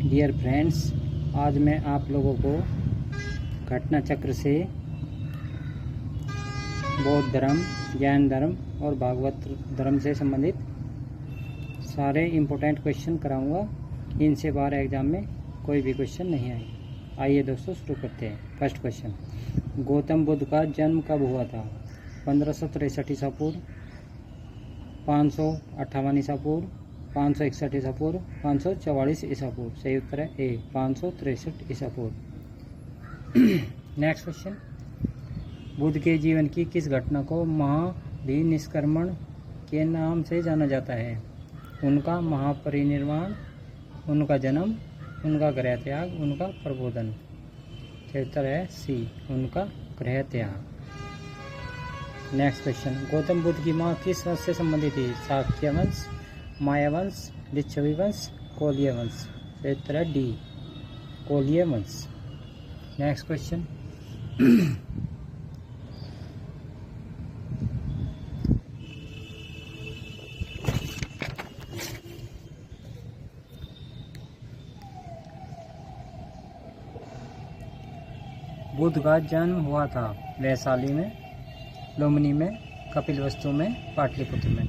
Dear friends, आज मैं आप लोगों को घटना चक्र से बौद्ध धर्म, जैन धर्म और भागवत धर्म से संबंधित सारे इम्पोर्टेंट क्वेश्चन कराऊंगा। इनसे बाहर एग्जाम में कोई भी क्वेश्चन नहीं आए। आइए दोस्तों शुरू करते हैं। फर्स्ट क्वेश्चन, गौतम बुद्ध का जन्म कब हुआ था? 1563 ईसा पूर्व, 558 ईसा पूर्व, 561 ईसा पूर्व, 544 ईसा पूर्व। सही उत्तर है ए, 563 ईसा पूर्व। नेक्स्ट क्वेश्चन, बुद्ध के जीवन की किस घटना को महाभिनिष्क्रमण के नाम से जाना जाता है? उनका महापरिनिर्वाण, उनका जन्म, उनका गृह त्याग, उनका प्रबोधन। सही उत्तर है सी, उनका गृह त्याग। नेक्स्ट क्वेश्चन, गौतम बुद्ध की माँ किस वंश से संबंधित थी? शाक्य वंश, माया वंश, लिच्छवी वंश, कोल्य वंश। सही उत्तर है डी, कोल्य वंश। नेक्स्ट क्वेश्चन, बुद्ध का जन्म हुआ था वैशाली में, लुम्बिनी में, कपिलवस्तु में, पाटलिपुत्र में।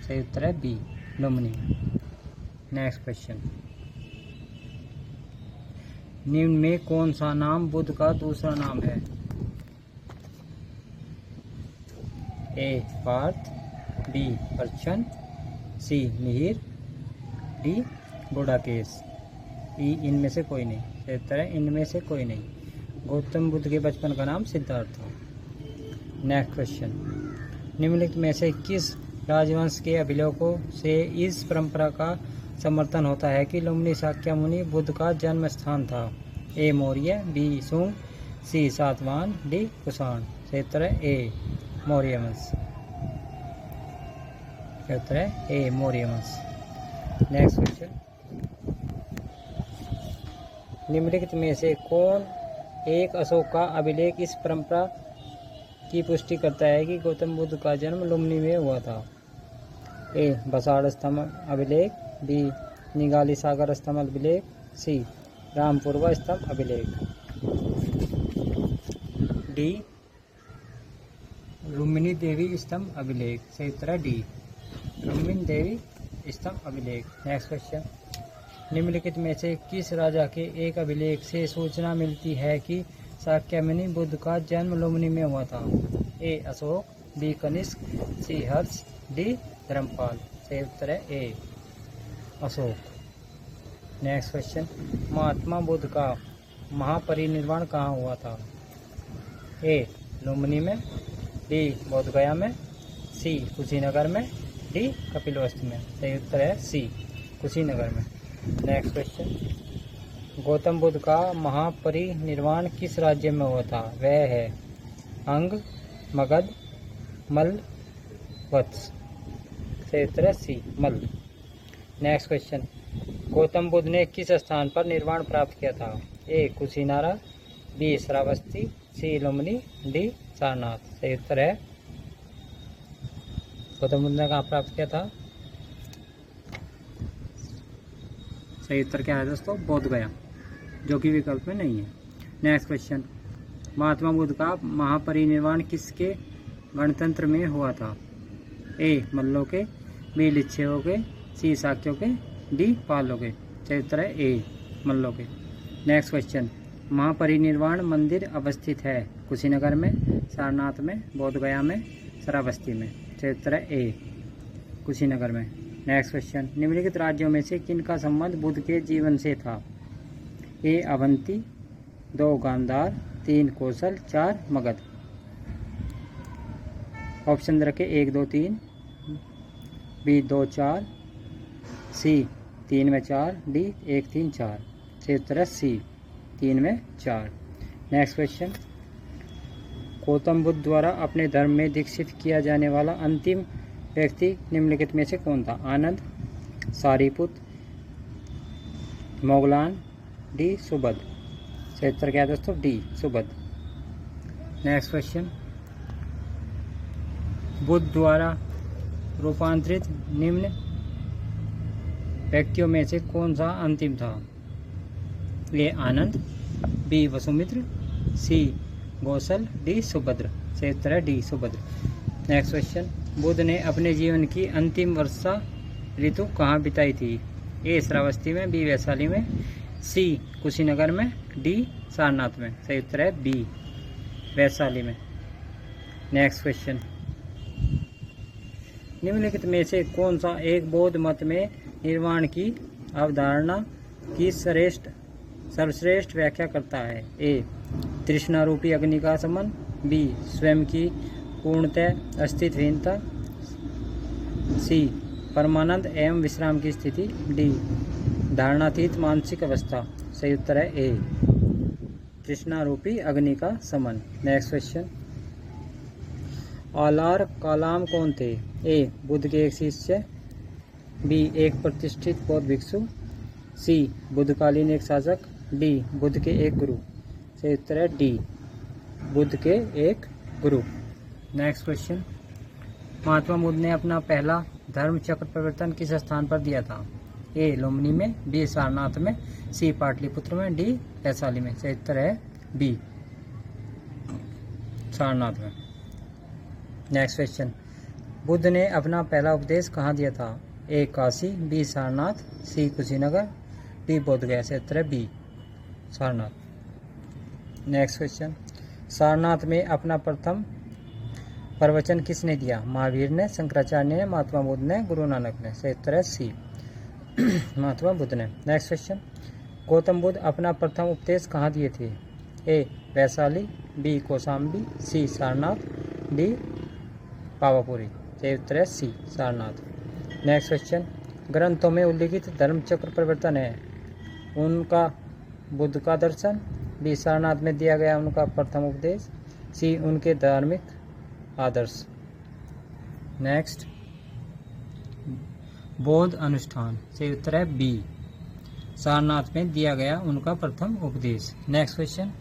सही उत्तर है बी, लुम्बिनी में। नेक्स्ट क्वेश्चन, निम्न में कौन सा नाम बुद्ध का दूसरा नाम है? ए पार्थ, बी प्रच्छन्न, सी मिहिर, डी गुडाकेश। ई इनमें से कोई नहीं। सही उत्तर है इनमें से कोई नहीं। गौतम बुद्ध के बचपन का नाम सिद्धार्थ था। नेक्स्ट क्वेश्चन, निम्नलिखित में से किस राजवंश के अभिलेखों से इस परंपरा का समर्थन होता है कि लुम्बिनी शाक्यमुनि बुद्ध का जन्म स्थान था? ए मौर्य, बी सुंग, सी सातवाहन, डी कुषाण। सही उत्तर है ए, मौर्य वंश। सही उत्तर है ए, मौर्य वंश। नेक्स्ट क्वेश्चन, निम्नलिखित में से कौन एक अशोक का अभिलेख इस परंपरा की पुष्टि करता है कि गौतम बुद्ध का जन्म लुम्बिनी में हुआ था? ए बसाड़ स्तंभ अभिलेख, बी निगाली सागर स्तंभ अभिलेख, सी रामपुरवा स्तंभ अभिलेख, डी लुम्बिनी देवी स्तंभ अभिलेख। सही उत्तर है डी, लुम्बिनी देवी स्तंभ अभिलेख। नेक्स्ट क्वेश्चन, निम्नलिखित में से किस राजा के एक अभिलेख से सूचना मिलती है कि शाक्यमुनि बुद्ध का जन्म लुम्बिनी में हुआ था? ए अशोक, बी कनिष्क, सी हर्ष, डी धर्मपाल। सही उत्तर है ए, अशोक। नेक्स्ट क्वेश्चन, महात्मा बुद्ध का महापरिनिर्वाण कहाँ हुआ था? ए लुम्बिनी में, बी बोधगया में, सी कुशीनगर में, डी कपिलवस्तु में। सही उत्तर है सी, कुशीनगर में। नेक्स्ट क्वेश्चन, गौतम बुद्ध का महापरिनिर्वाण किस राज्य में हुआ था? वह है अंग, मगध, मल्ल, वत्स। सही उत्तर है सी, मल्ल। नेक्स्ट क्वेश्चन, गौतम बुद्ध ने किस स्थान पर निर्वाण प्राप्त किया था? ए कुशीनारा, बी श्रावस्ती, सी लुम्बिनी, डी सारनाथ। सही उत्तर है गौतम बुद्ध ने कहाँ प्राप्त किया था? सही उत्तर क्या है दोस्तों? बोध गया, जो कि विकल्प में नहीं है। नेक्स्ट क्वेश्चन, महात्मा बुद्ध का महापरिनिर्वाण किसके गणतंत्र में हुआ था? ए मल्लों के, बी लिच्छवियों के, सी शाक्यों के, डी पालों के। सही उत्तर है ए, मल्लों के। नेक्स्ट क्वेश्चन, महापरिनिर्वाण मंदिर अवस्थित है कुशीनगर में, सारनाथ में, बोधगया में, श्रावस्ती में। सही उत्तर है ए, कुशीनगर में। नेक्स्ट क्वेश्चन, निम्नलिखित राज्यों में से किनका संबंध बुद्ध के जीवन से था? ए अवंती, 2 गांधार, 3 कौशल, 4 मगध। ऑप्शन रखे 1 2 3, बी 2 4, सी 3 में 4, डी 1 3 4। सही उत्तर है सी, 3 में 4। नेक्स्ट क्वेश्चन, गौतम बुद्ध द्वारा अपने धर्म में दीक्षित किया जाने वाला अंतिम व्यक्ति निम्नलिखित में से कौन था? आनंद, सारीपुत्र, मोगलान, डी सुबद। सही उत्तर क्या है दोस्तों? डी सुबद। नेक्स्ट क्वेश्चन, बुद्ध द्वारा रूपांतरित निम्न व्यक्तियों में से कौन सा अंतिम था? ए आनंद, बी वसुमित्र, सी कौशल, डी सुभद्र। सही उत्तर है D Subhadra. Next question, Buddha ने अपने जीवन की अंतिम वर्षा ऋतु कहाँ बिताई थी? ए श्रावस्ती में, बी वैशाली में, सी कुशीनगर में, डी सारनाथ में। सही उत्तर है बी वैशाली में। नेक्स्ट क्वेश्चन, निम्नलिखित में से कौन सा एक बौद्ध मत में निर्वाण की अवधारणा की सर्वश्रेष्ठ व्याख्या करता है? ए तृष्णा रूपी अग्नि का शमन, बी स्वयं की पूर्णतः अस्तित्वहीनता, सी परमानंद एवं विश्राम की स्थिति, डी धारणातीत मानसिक अवस्था। सही उत्तर है ए तृष्णा रूपी अग्नि का शमन। नेक्स्ट क्वेश्चन, आलार कालाम कौन थे? ए बुद्ध के एक शिष्य, बी एक प्रतिष्ठित बौद्ध भिक्षु, सी बुद्धकालीन एक शासक, डी बुद्ध के एक गुरु। सही उत्तर है डी बुद्ध के एक गुरु। नेक्स्ट क्वेश्चन, महात्मा बुद्ध ने अपना पहला धर्म चक्र परिवर्तन किस स्थान पर दिया था? ए लुम्बिनी में, बी सारनाथ में, सी पाटलिपुत्र में, डी वैशाली में। सही उत्तर है बी सारनाथ में। नेक्स्ट क्वेश्चन, बुद्ध ने अपना पहला उपदेश कहाँ दिया था? A Kashi, B Sarnath, C Kushinagar, D Bodhgaya. सही उत्तर है B Sarnath. Next question, Sarnath में अपना प्रथम प्रवचन किसने दिया? महावीर ने, शंकराचार्य ने, महात्मा बुद्ध ने, गुरु नानक ने। सही उत्तर है सी महात्मा बुद्ध ने। नेक्स्ट क्वेश्चन, गौतम बुद्ध अपना प्रथम उपदेश कहाँ दिए थे? ए वैशाली, बी कौशाम्बी, सी सारनाथ, डी पावापुरी। सही उत्तर है सी सारनाथ। नेक्स्ट क्वेश्चन, ग्रंथों में उल्लिखित धर्म चक्र परिवर्तन है उनका बुद्ध का दर्शन, बी सारनाथ में दिया गया उनका प्रथम उपदेश, सी उनके धार्मिक आदर्श। नेक्स्ट, बौद्ध अनुष्ठान। सही उत्तर है बी सारनाथ में दिया गया उनका प्रथम उपदेश। नेक्स्ट क्वेश्चन,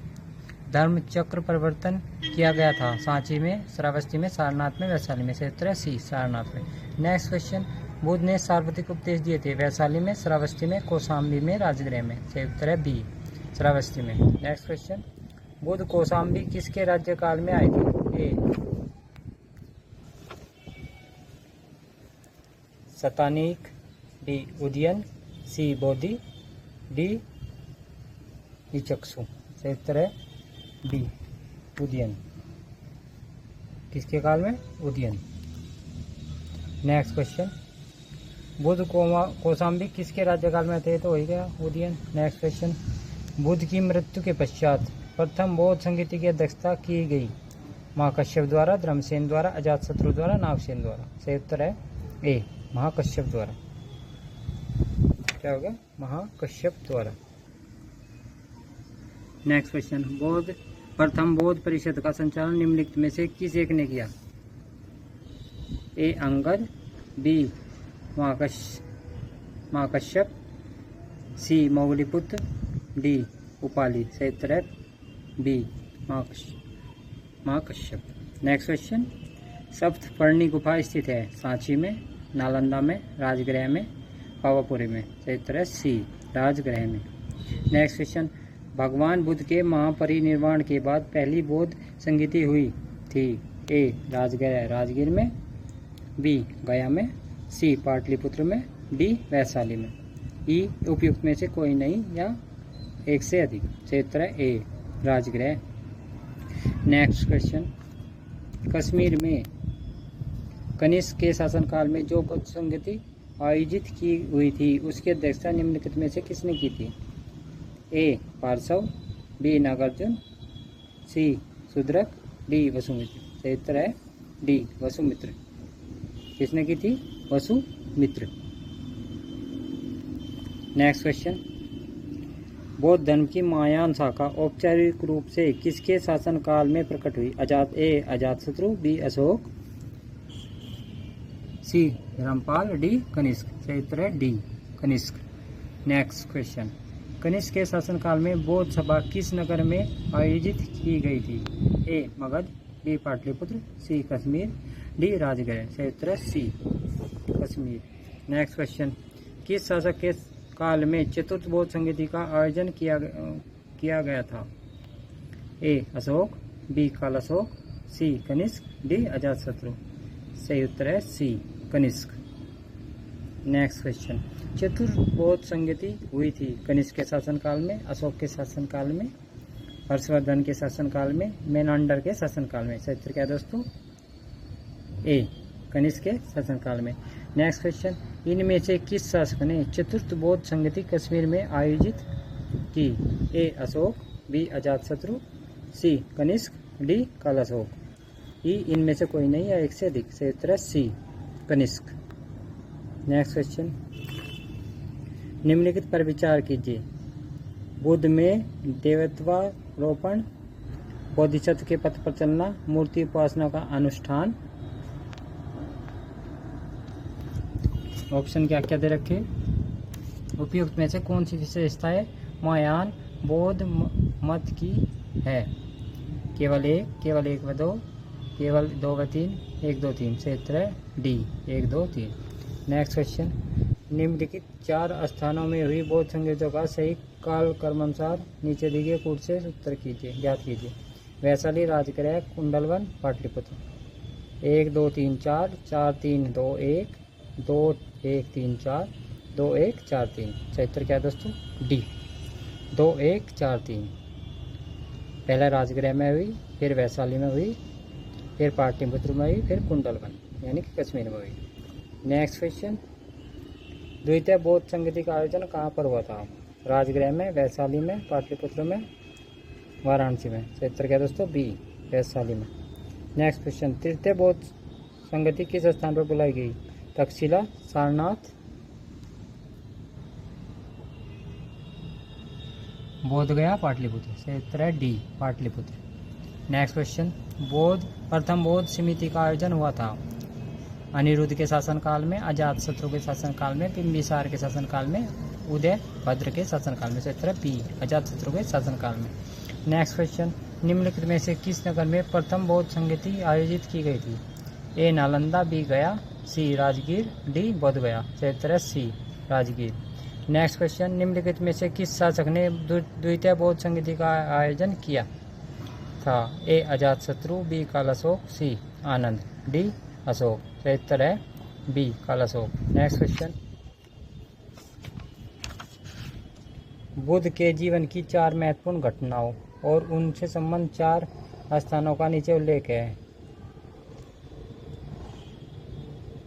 धर्म चक्र परिवर्तन किया गया था सांची में, श्रावस्ती में, सारनाथ में, वैशाली में। सही उत्तर है सी सारनाथ में। नेक्स्ट क्वेश्चन, बुद्ध ने सार्वत्रिक उपदेश दिए थे वैशाली में, श्रावस्ती में, कौशाम्बी में, राजगृह में। सही उत्तर है बी श्रावस्ती में। नेक्स्ट क्वेश्चन, बुद्ध कौशाम्बी किसके राज्यकाल में आए थे? ए शतानीक, डी उदयन, सी बोधि, डी इचक्षु। सही उत्तर है डी उदयन। किसके काल में? उदयन। नेक्स्ट क्वेश्चन, बुद्ध कौशाम्बी किसके राज्यकाल में थे? तो हो गया उदयन। नेक्स्ट क्वेश्चन, बुद्ध की मृत्यु के पश्चात प्रथम बौद्ध संगीति की अध्यक्षता की गई? महाकश्यप द्वारा, धर्मसेन द्वारा, अजातशत्रु द्वारा, नागसेन द्वारा। सही उत्तर है ए महाकश्यप द्वारा। क्या होगा? महाकश्यप द्वारा। नेक्स्ट क्वेश्चन, प्रथम बौद्ध परिषद का संचालन निम्नलिखित में से किस एक ने किया? ए अंगद, बी महाकश्यप, सी मौगलीपुत्र, डी उपाली। सही उत्तर है बी महाकश्यप। नेक्स्ट क्वेश्चन, सप्तपर्णी गुफा स्थित है सांची में, नालंदा में, राजगृह में, पावापुरी में। सही उत्तर है सी राजगृह में। नेक्स्ट क्वेश्चन, भगवान बुद्ध के महापरिनिर्वाण के बाद पहली बौद्ध संगीति हुई थी? ए राजगृह राजगीर में, बी गया में, सी पाटलिपुत्र में, डी वैशाली में। ई उपयुक्त में से कोई नहीं या एक से अधिक। सही उत्तर है ए राजगृह। नेक्स्ट क्वेश्चन, कश्मीर में कनिष्क के शासनकाल में जो बौद्ध संगीति आयोजित की हुई थी उसकी अध्यक्षता निम्नलिखित में से किसने की थी? ए पार्श्व, बी नागार्जुन, सी शूद्रक, डी वसुमित्र। सही उत्तर है डी वसुमित्र। किसने की थी? वसुमित्र। नेक्स्ट क्वेश्चन, बौद्ध धर्म की महायान शाखा औपचारिक रूप से किसके शासनकाल में प्रकट हुई? A Ajatashatru, B Ashoka, C Dharmapal, D Kanishka. सही उत्तर है D Kanishka. Next question, Kanishka के शासनकाल में बौद्ध सभा किस नगर में आयोजित की गई थी? ए मगध, बी पाटलिपुत्र, सी कश्मीर, डी राजगृह। सही उत्तर है सी कश्मीर। नेक्स्ट क्वेश्चन, किस शासक के काल में चतुर्थ बौद्ध संगति का आयोजन किया गया था? ए अशोक, बी काल अशोक, सी कनिष्क, डी अजातशत्रु। सही उत्तर है सी कनिष्क। नेक्स्ट क्वेश्चन, चतुर्थ बौद्ध संगति हुई थी कनिष्क के शासनकाल में, अशोक के शासनकाल में, हर्षवर्धन के शासनकाल में, मेनांडर के शासनकाल में। सही उत्तर क्या है दोस्तों? ए कनिष्क के शासनकाल में। नेक्स्ट क्वेश्चन, इनमें से किस शासक ने चतुर्थ बौद्ध संगति कश्मीर में आयोजित की? ए अशोक, बी अजातशत्रु, सी कनिष्क, डी काल अशोक। ई इनमें से कोई नहीं है, एक से अधिक। सही उत्तर है सी कनिष्क। नेक्स्ट क्वेश्चन, निम्नलिखित पर विचार कीजिए। बुद्ध में देवत्वारोपण, बोधिसत्व के पथ पर चलना, मूर्ति उपासना का अनुष्ठान। ऑप्शन क्या क्या दे रखे? उपयुक्त में से कौन सी विशेषताएं महायान बौद्ध मत की है? केवल एक व दो, केवल 2 व 3, 1 2 3। सही उत्तर है डी 1 2 3। नेक्स्ट क्वेश्चन, निम्नलिखित 4 स्थानों में हुई बौद्ध संगतियों का सही काल क्रमानुसार नीचे दिए गए कूट से उत्तर कीजिए, ज्ञात कीजिए। वैशाली, राजगृह, कुंडलवन, पाटलिपुत्र। 1 2 3 4, 4 3 2 1, 2 1 3 4, 2 1 4 3। सही उत्तर क्या है दोस्तों? डी 2 1 4 3। पहले राजगृह में हुई, फिर वैशाली में हुई, फिर पाटलिपुत्र में हुई, फिर कुंडलवन यानी कि कश्मीर में हुई। नेक्स्ट क्वेश्चन, द्वितीय बौद्ध संगति का आयोजन कहाँ पर हुआ था? राजगृह में, वैशाली में, पाटलिपुत्र में, वाराणसी में। सही उत्तर क्या है दोस्तों? बी वैशाली में। नेक्स्ट क्वेश्चन, तृतीय बौद्ध संगति किस स्थान पर बुलाई गई? तक्षशिला, सारनाथ, बोधगया, पाटलिपुत्र। सही उत्तर है डी पाटलिपुत्र। नेक्स्ट क्वेश्चन, प्रथम बौद्ध समिति का आयोजन हुआ था? अनिरुद्ध के शासनकाल में, अजातशत्रु के शासनकाल में, बिंबिसार के शासनकाल में, उदयभद्र के शासनकाल में। सही उत्तर है बी अजातशत्रु के शासनकाल में। नेक्स्ट क्वेश्चन, निम्नलिखित में से किस नगर में प्रथम बौद्ध संगति आयोजित की गई थी? ए नालंदा, बी गया, सी राजगीर, डी बोधगया। सही उत्तर है सी राजगीर। नेक्स्ट क्वेश्चन, निम्नलिखित में से किस शासक ने द्वितीय बौद्ध संगति का आयोजन किया था? ए अजातशत्रु, बी काल अशोक, सी आनंद, डी अशोक। सही उत्तर है बी काल अशोक। नेक्स्ट क्वेश्चन, बुद्ध के जीवन की 4 महत्वपूर्ण घटनाओं और उनसे संबंध 4 स्थानों का नीचे उल्लेख है।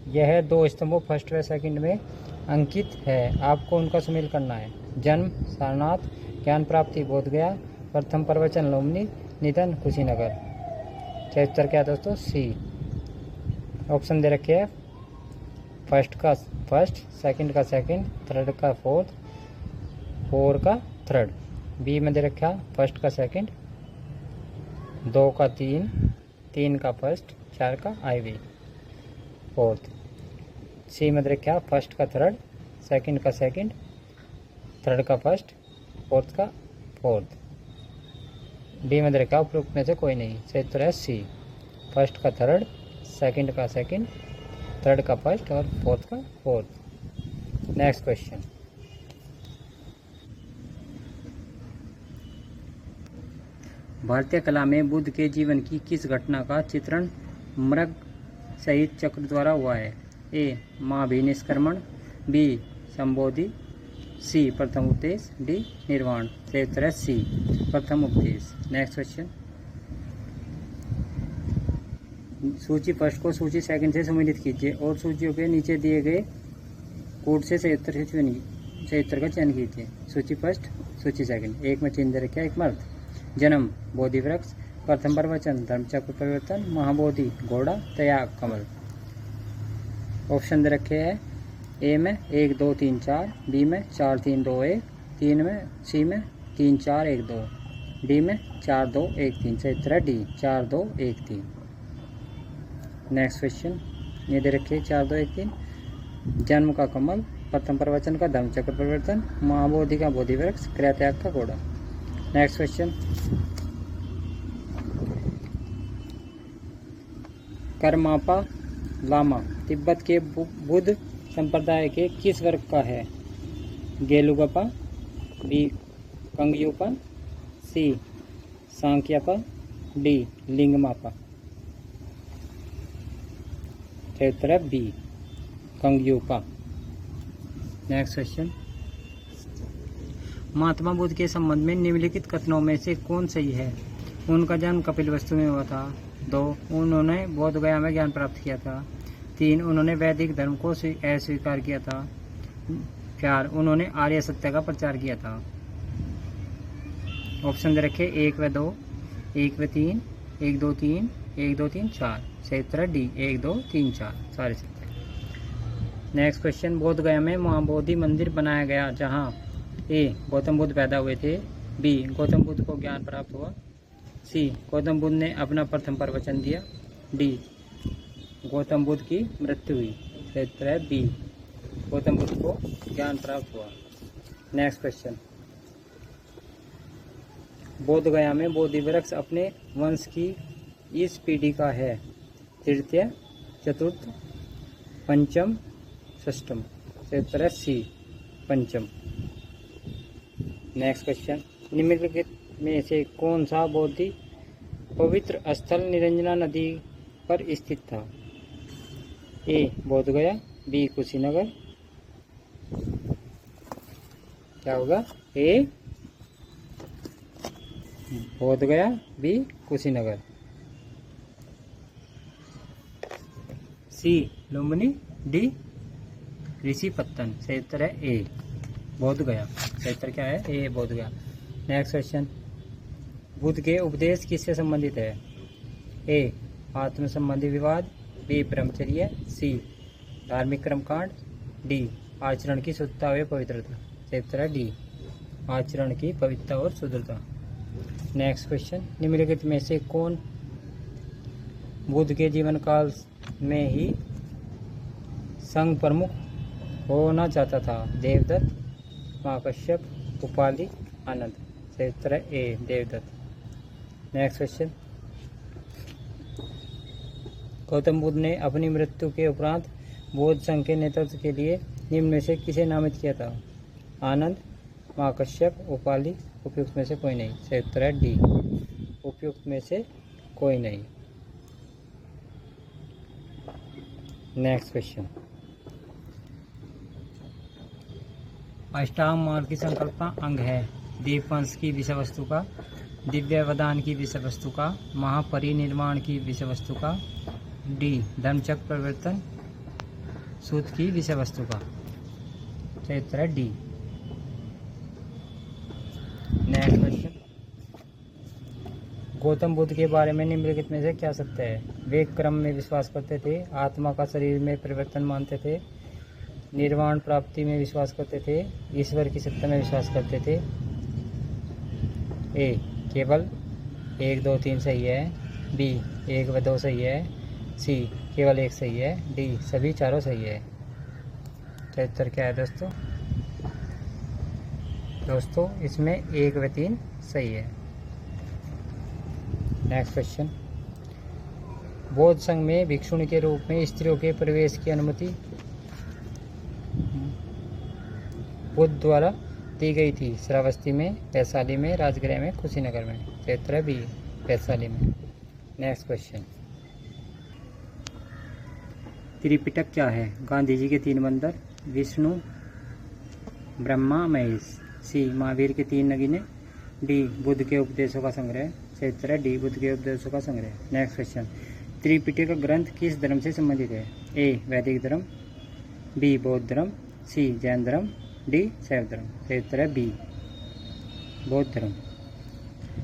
यह 2 स्तंभों फर्स्ट व सेकंड में अंकित है, आपको उनका सुमेल करना है। जन्म सारनाथ, ज्ञान प्राप्ति बोधगया, प्रथम प्रवचन लुम्बिनी, निधन कुशीनगर। सही उत्तर क्या है दोस्तों? सी। ऑप्शन दे रखे हैं, फर्स्ट का फर्स्ट, सेकंड का सेकंड, थर्ड का फोर्थ, 4 का थर्ड। बी में दे रखा फर्स्ट का सेकंड, 2 का 3, 3 का फर्स्ट, 4 का आईवी फोर्थ। सी में दे रखा फर्स्ट का थर्ड, सेकंड का सेकंड, थर्ड का फर्स्ट, फोर्थ का फोर्थ। डी में दे रखा उपरोक्त में से कोई नहीं। सही उत्तर है सी फर्स्ट का थर्ड, सेकंड का सेकंड, थर्ड का फर्स्ट और फोर्थ का फोर्थ। नेक्स्ट क्वेश्चन, भारतीय कला में बुद्ध के जीवन की किस घटना का चित्रण मृग सहित चक्र द्वारा हुआ है? ए महाभिनिष्क्रमण, बी संबोधि, सी प्रथम उपदेश, डी निर्वाण। सही उत्तर है सी प्रथम उपदेश। नेक्स्ट क्वेश्चन, सूची फर्स्ट को सूची सेकंड से सम्मिलित कीजिए और सूचियों के नीचे दिए गए कोड से सही उत्तर का चयन कीजिए। सूची फर्स्ट, सूची सेकंड। एक में चिन्ह दे रखा है, एक मर्द। जन्म बोधि वृक्ष, प्रथम प्रवचन धर्मचक्र परिवर्तन, महाबोधि घोड़ा, त्याग कमल। ऑप्शन दे रखे हैं, ए में 1 2 3 4, बी में 4 3 2 1, 3 में, सी में 3 4 1 2, डी में 4 2 1 3। सही उत्तर है डी 4 2 1 3। नेक्स्ट क्वेश्चन, ये दे रखे 4 2 1 3। जन्म का कमल, प्रथम प्रवचन का धर्मचक्र परिवर्तन, महाबोधि का बोधि वृक्ष, क्रिया त्याग का घोड़ा। नेक्स्ट क्वेश्चन, करमापा लामा तिब्बत के बुद्ध संप्रदाय के किस वर्ग का है? गेलुगपा, बी कंगयुपा, सी सांख्यपा, डी लिंगमापा। सही उत्तर है B कंगयुपा। Next question, Mahatma Buddha के संबंध में निम्नलिखित कथनों में से कौन सही है? उनका जन्म कपिलवस्तु में हुआ था। 2, उन्होंने बोध गया में ज्ञान प्राप्त किया था। 3, उन्होंने वैदिक धर्म को अस्वीकार किया था। 4, उन्होंने आर्य सत्य का प्रचार किया था। ऑप्शन दे रखे 1 व 2, 1 व 3, 1 2 3, 1 2 3 4। सही उत्तर है डी 1 2 3 4 सारे सत्य। नेक्स्ट क्वेश्चन, बोध गया में महाबोधि मंदिर बनाया गया जहाँ ए गौतम बुद्ध पैदा हुए थे, बी गौतम बुद्ध को ज्ञान प्राप्त हुआ, सी गौतम बुद्ध ने अपना प्रथम प्रवचन दिया, डी गौतम बुद्ध की मृत्यु हुई। सही उत्तर है बी गौतम बुद्ध को ज्ञान प्राप्त हुआ। नेक्स्ट क्वेश्चन, बोध गया में बोधि वृक्ष अपने वंश की इस पीढ़ी का है? तृतीय, चतुर्थ, पंचम, षष्ठम। सही उत्तर है सी पंचम। नेक्स्ट क्वेश्चन, निम्नलिखित में से कौन सा बोधि पवित्र स्थल निरंजना नदी पर स्थित था? ए बोध गया, बी कुशीनगर। क्या होगा? ए बोध गया, बी कुशीनगर, सी लुम्बिनी, डी ऋषिपत्तन। सही उत्तर है ए बोध गया। सही उत्तर क्या है? ए बोध गया। नेक्स्ट क्वेश्चन, बुद्ध के उपदेश किससे संबंधित है? ए आत्म संबंधी विवाद, बी ब्रह्मचर्य, सी धार्मिक कर्मकांड, डी आचरण की शुद्धता व पवित्रता। सही उत्तर है डी आचरण की पवित्रता और शुद्धता। नेक्स्ट क्वेश्चन, निम्नलिखित में से कौन बुद्ध के जीवन काल में ही संघ प्रमुख होना चाहता था? देवदत्त, महाकश्यप, उपाली, आनंद। सही उत्तर है ए देवदत्त। नेक्स्ट क्वेश्चन, गौतम बुद्ध ने अपनी मृत्यु के उपरांत बौद्ध संघ के नेतृत्व के लिए निम्न में से किसे नामित किया था? आनंद, महाकश्यप, उपाली, उपयुक्त में से कोई नहीं। सही उत्तर है डी उपयुक्त में से कोई नहीं। नेक्स्ट क्वेश्चन, अष्टांग मार्ग की संकल्पना अंग है? दीपवंश की विषय वस्तु का, दिव्यवदान की विषय वस्तु का, महापरिनिर्वाण की विषय वस्तु का, डी धर्मचक्र परिवर्तन सूत्र की विषय वस्तु का। सही उत्तर है D. Next question, Gautam Buddha के बारे में निम्नलिखित में से क्या सत्य है? वे क्रम में विश्वास करते थे, आत्मा का शरीर में परिवर्तन मानते थे, निर्वाण प्राप्ति में विश्वास करते थे, ईश्वर की सत्ता में विश्वास करते थे। ए केवल 1 2 3 सही है, बी 1 व 2 सही है, सी केवल 1 सही है, डी सभी चारों सही है। तो उत्तर क्या है दोस्तों इसमें 1 व 3 सही है। नेक्स्ट क्वेश्चन, बौद्ध संघ में भिक्षुणी के रूप में स्त्रियों के प्रवेश की अनुमति बुद्ध द्वारा दी गई थी? श्रावस्ती में, वैशाली में, राजगृह में, कुशीनगर में। उत्तर है बी वैशाली में। नेक्स्ट क्वेश्चन, त्रिपिटक क्या है? गांधी जी के 3 मंदिर, विष्णु, ब्रह्मा, महेश, सी महावीर के 3 नगीने, डी बुद्ध के उपदेशों का संग्रह। सही उत्तर है डी बुद्ध के उपदेशों का संग्रह। नेक्स्ट क्वेश्चन, त्रिपिटक ग्रंथ किस धर्म से संबंधित है? ए वैदिक धर्म, बी बौद्ध धर्म, सी जैन धर्म, डी शैव धर्म। सही उत्तर है बी बौद्ध धर्म।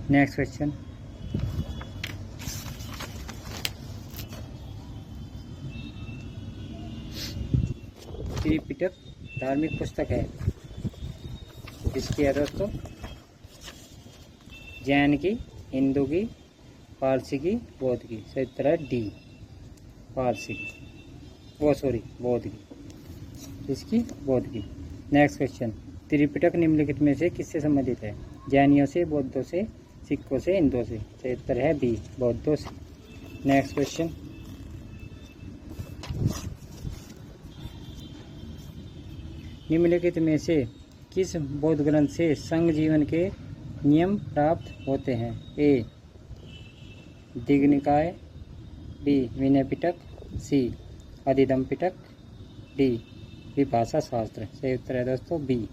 नेक्स्ट क्वेश्चन, त्रिपिटक धार्मिक पुस्तक है किसकी है दोस्तों? जैन की, हिंदू की, पारसी की, बौद्ध की। सही उत्तर है डी पारसी की, बौद्ध की। इसकी बौद्ध की। नेक्स्ट क्वेश्चन, त्रिपिटक निम्नलिखित में से किससे संबंधित है? जैनियों से, बौद्धों से, सिखों से, हिंदुओं से। सही उत्तर है बी बौद्धों से। नेक्स्ट क्वेश्चन, निम्नलिखित में से किस बौद्ध ग्रंथ से संघ जीवन के नियम प्राप्त होते हैं? ए दीघनिकाय, बी विनय पिटक, सी अधिदम पिटक, डी विभाषा शास्त्र। सही उत्तर है दोस्तों बी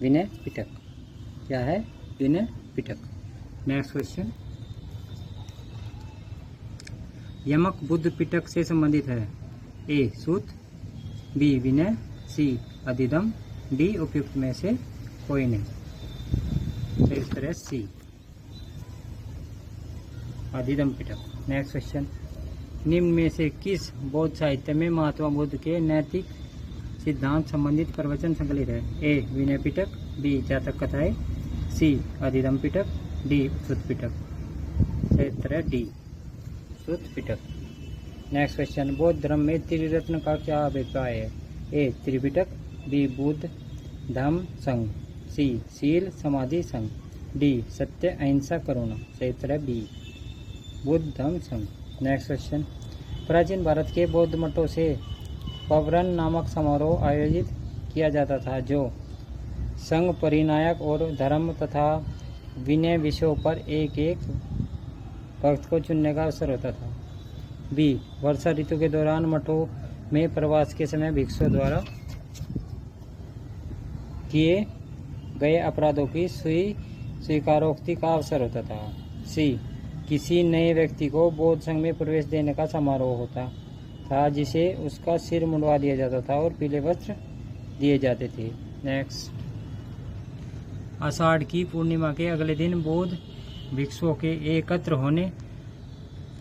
विनय पिटक। क्या है? विनय पिटक। नेक्स्ट क्वेश्चन, यमक बुद्ध पिटक से संबंधित है? ए सूत, बी विनय, सी अधिदम, डी उपयुक्त में से कोई नहीं। सही उत्तर है सी अधिदम पिटक। नेक्स्ट क्वेश्चन, निम्न में से किस बौद्ध साहित्य में महात्मा बुद्ध के नैतिक सिद्धांत संबंधित प्रवचन संकलित है? ए विनय पिटक, बी जातक कथाएं, सी अधिदम पिटक, डी सुत पिटक। सही उत्तर है डी सुत पिटक। नेक्स्ट क्वेश्चन, बौद्ध धर्म में त्रिरत्न का क्या अभिप्राय है? ए त्रिपिटक, बी बुद्ध धम्म संघ, सी शील समाधि संघ, डी सत्य अहिंसा करुणा। सही उत्तर है बी बुद्ध धम्म संघ। नेक्स्ट क्वेश्चन, प्राचीन भारत के बौद्ध मठों से पवरन नामक समारोह आयोजित किया जाता था जो संघ परिनायक और धर्म तथा विनय विषयों पर एक एक भक्त को चुनने का अवसर होता था। बी वर्षा ऋतु के दौरान मठों में प्रवास के समय भिक्षुओं द्वारा किए गए अपराधों की स्वीकारोक्ति का अवसर होता था। सी किसी नए व्यक्ति को बौद्ध संघ में प्रवेश देने का समारोह होता था जिसे उसका सिर मुंडवा दिया जाता था और पीले वस्त्र दिए जाते थे। नेक्स्ट, आषाढ़ की पूर्णिमा के अगले दिन बौद्ध भिक्षुओं के एकत्र होने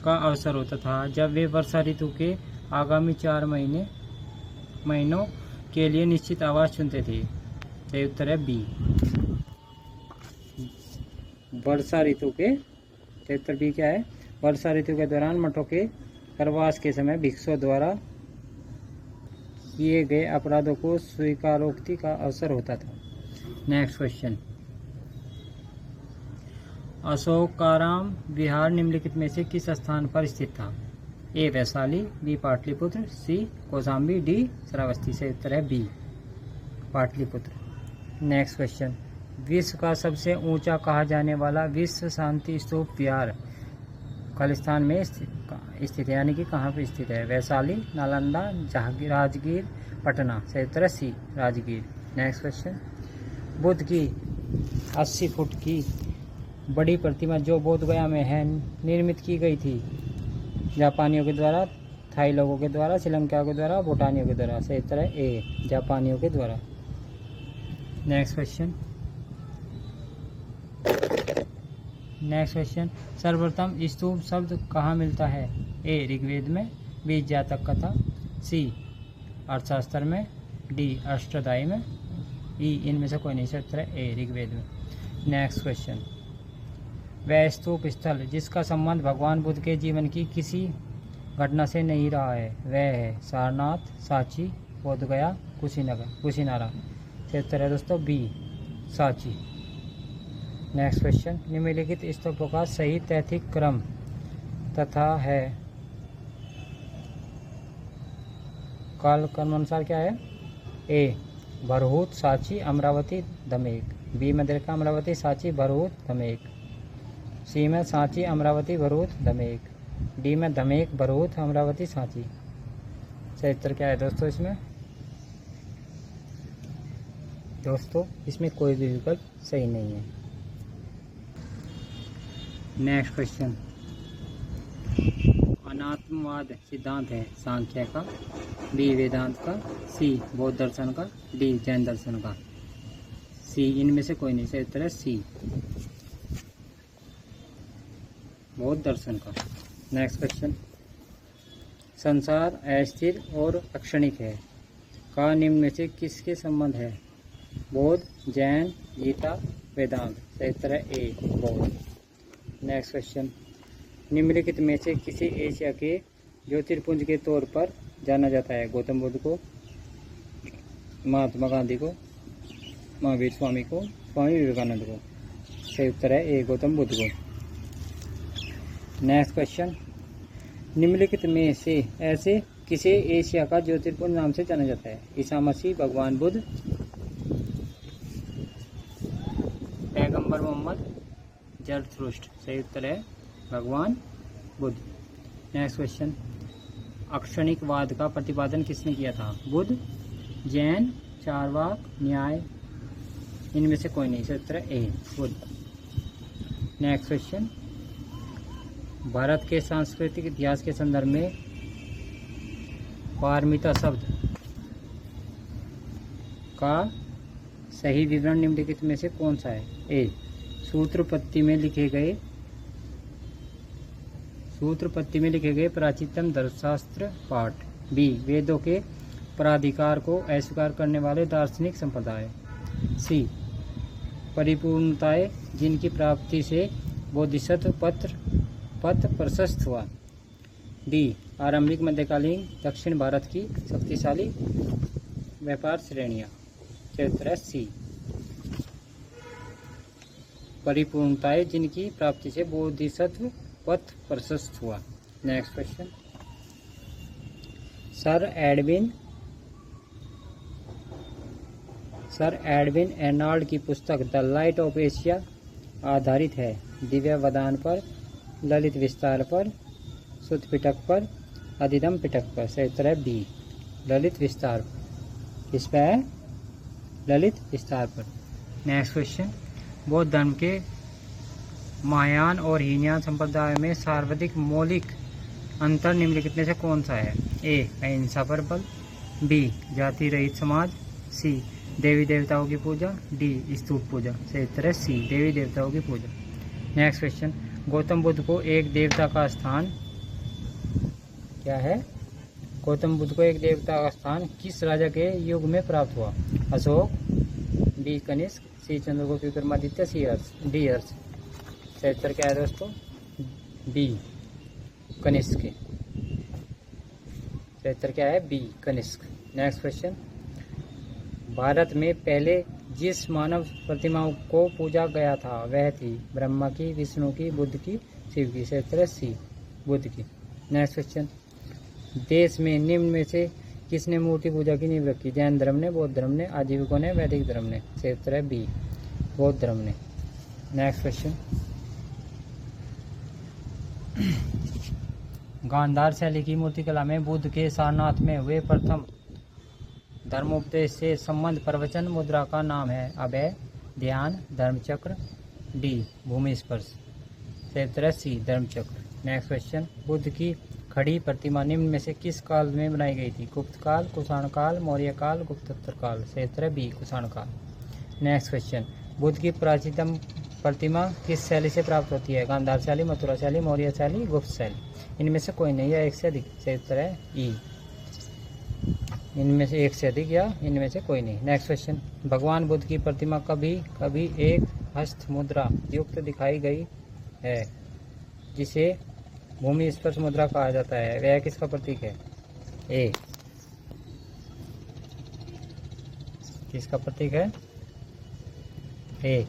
का अवसर होता था जब वे वर्षा ऋतु के आगामी 4 महीनों के लिए निश्चित आवास चुनते थे। सही उत्तर है बी वर्षा ऋतु के। उत्तर बी क्या है? वर्षा ऋतु के दौरान मठों के प्रवास के समय भिक्षुओं द्वारा किए गए अपराधों को स्वीकारोक्ति का अवसर होता था। नेक्स्ट क्वेश्चन, अशोकाराम विहार निम्नलिखित में से किस स्थान पर स्थित था? ए वैशाली, बी पाटलिपुत्र, सी कौशाम्बी, डी श्रावस्ती। से उत्तर है बी पाटलिपुत्र। नेक्स्ट क्वेश्चन, विश्व का सबसे ऊंचा कहा जाने वाला विश्व शांति स्तूप विहार खालिस्तान में स्थित है, यानी कि कहाँ पर स्थित है? वैशाली, नालंदा, राजगीर, पटना। सही उत्तर है सी राजगीर। नेक्स्ट क्वेश्चन, बुद्ध की 80 फुट की बड़ी प्रतिमा जो बोध गया में है निर्मित की गई थी? जापानियों के द्वारा, थाई लोगों के द्वारा, श्रीलंका के द्वारा, भूटानियों के द्वारा। सही उत्तर है ए जापानियों के द्वारा। नेक्स्ट क्वेश्चन, सर्वप्रथम स्तूप शब्द कहाँ मिलता है? ए ऋग्वेद में, बी जातक कथा, सी अर्थशास्त्र में, डी अष्टाध्यायी में, ई इनमें से कोई नहीं। सही उत्तर है ए ऋग्वेद में। नेक्स्ट क्वेश्चन, वह स्तूप स्थल जिसका संबंध भगवान बुद्ध के जीवन की किसी घटना से नहीं रहा है वह है सारनाथ, सांची, बोधगया, कुशीनारा। सही उत्तर है दोस्तों बी सांची। नेक्स्ट क्वेश्चन, निम्नलिखित स्तूपों का सही तैथिक क्रम तथा है काल क्रम अनुसार क्या है? ए भरहूत, सांची, अमरावती, धमेक, बी में देखा अमरावती, सांची, भरहूत, धमेक, सी में सांची, अमरावती, भरहूत, धमेक, डी में धमेक, भरहूत, अमरावती, सांची। सही उत्तर क्या है दोस्तों इसमें? दोस्तों इसमें कोई भी विकल्प सही नहीं है। नेक्स्ट क्वेश्चन, अनात्मवाद सिद्धांत है सांख्य का, बी वेदांत का, सी बौद्ध दर्शन का, डी जैन दर्शन का। सी इनमें से कोई नहीं। सही उत्तर है सी बौद्ध दर्शन का। नेक्स्ट क्वेश्चन, संसार अस्थिर और अक्षणिक है का निम्न में से किसके संबंध है? बौद्ध, जैन, गीता, वेदांत। सही उत्तर है ए बौद्ध। नेक्स्ट क्वेश्चन, निम्नलिखित में से किसी एशिया के ज्योतिर्पुंज के तौर पर जाना जाता है? गौतम बुद्ध को, महात्मा गांधी को, महावीर स्वामी को, स्वामी विवेकानंद को। सही उत्तर है ए गौतम बुद्ध को। नेक्स्ट क्वेश्चन, निम्नलिखित में से ऐसे किसे एशिया का ज्योतिर्पुंज नाम से जाना जाता है? ईसा मसीह, भगवान बुद्ध, पैगंबर मोहम्मद, जरथुस्ट्र। सही उत्तर है भगवान बुद्ध। नेक्स्ट क्वेश्चन, अक्षणिकवाद का प्रतिपादन किसने किया था? बुद्ध, जैन, चारवाक, न्याय, इनमें से कोई नहीं। सही उत्तर है ए, बुद्ध। नेक्स्ट क्वेश्चन, भारत के सांस्कृतिक इतिहास के संदर्भ में पारमिता शब्द का सही विवरण निम्नलिखित में से कौन सा है? ए, सूत्रपत्ति में लिखे गए प्राचीनतम धर्मशास्त्र पाठ। बी, वेदों के प्राधिकार को अस्वीकार करने वाले दार्शनिक संप्रदाय। सी, परिपूर्णताएं जिनकी प्राप्ति से बोधिसत्व पथ प्रशस्त हुआ। डी, आरंभिक मध्यकालीन दक्षिण भारत की शक्तिशाली व्यापार श्रेणियां। उत्तर है सी, परिपूर्णताएं जिनकी प्राप्ति से बोधिसत्व पथ प्रशस्त हुआ। Next question, sir Edwin Arnold की पुस्तक द लाइट ऑफ एशिया आधारित है दिव्य वदान पर, ललित विस्तार पर, शुद्ध पिटक पर, अधिगम पिटक पर। सही उत्तर है बी, ललित विस्तार। किस पे है? ललित विस्तार पर। नेक्स्ट क्वेश्चन, बौद्ध धर्म के महायान और हीनयान संप्रदाय में सर्वाधिक मौलिक अंतर निम्नलिखित में से कौन सा है? ए, अहिंसा पर बल। बी, जाति रहित समाज। सी, देवी देवताओं की पूजा। डी, स्तूप पूजा। सही उत्तर है सी, देवी देवताओं की पूजा। नेक्स्ट क्वेश्चन, गौतम बुद्ध को एक देवता का स्थान क्या है? गौतम बुद्ध को एक देवता का स्थान किस राजा के युग में प्राप्त हुआ? Ashoka, B, Kanishka, C, Chandragupta Vikramaditya, C, Harsha, D, Harsha. सही उत्तर क्या है दोस्तों? बी, कनिष्क। सही उत्तर क्या है? B, Kanishka. Next question, Bharat में पहले जिस मानव प्रतिमाओं को पूजा गया था वह थी ब्रह्मा की, विष्णु की, बुद्ध की, शिव की। सही उत्तर है सी, बुद्ध की। नेक्स्ट क्वेश्चन, देश में निम्न में से किसने मूर्ति पूजा की नींव रखी? जैन धर्म ने, बौद्ध धर्म ने, आजीविकों ने, वैदिक धर्म ने। सही उत्तर है बी, बौद्ध धर्म ने। नेक्स्ट क्वेश्चन, गांधार शैली की मूर्तिकला में बुद्ध के सारनाथ में हुए प्रथम धर्मोपदेश से संबंध प्रवचन मुद्रा का नाम है? अभय, ध्यान, धर्मचक्र। डी, भूमि स्पर्श। सही उत्तर है सी, धर्मचक्र। नेक्स्ट क्वेश्चन, बुद्ध की खड़ी प्रतिमा निम्न में से किस काल में बनाई गई थी? गुप्त काल, कुषाण काल, मौर्य काल, गुप्तोत्तर काल। सही उत्तर है बी, कुषाण काल। नेक्स्ट क्वेश्चन, बुद्ध की प्राचीनतम प्रतिमा किस शैली से प्राप्त होती है? गांधार शैली, मथुरा शैली, मौर्य शैली, गुप्त शैली। इनमें से कोई नहीं या एक से अधिक। सही उत्तर है ई, इनमें से एक से अधिक या इनमें से कोई नहीं। नेक्स्ट क्वेश्चन, भगवान बुद्ध की प्रतिमा कभी कभी एक हस्त मुद्रा युक्त दिखाई गई है जिसे भूमि स्पर्श मुद्रा कहा जाता है, वह किसका प्रतीक है? ए, किसका प्रतीक है? ए,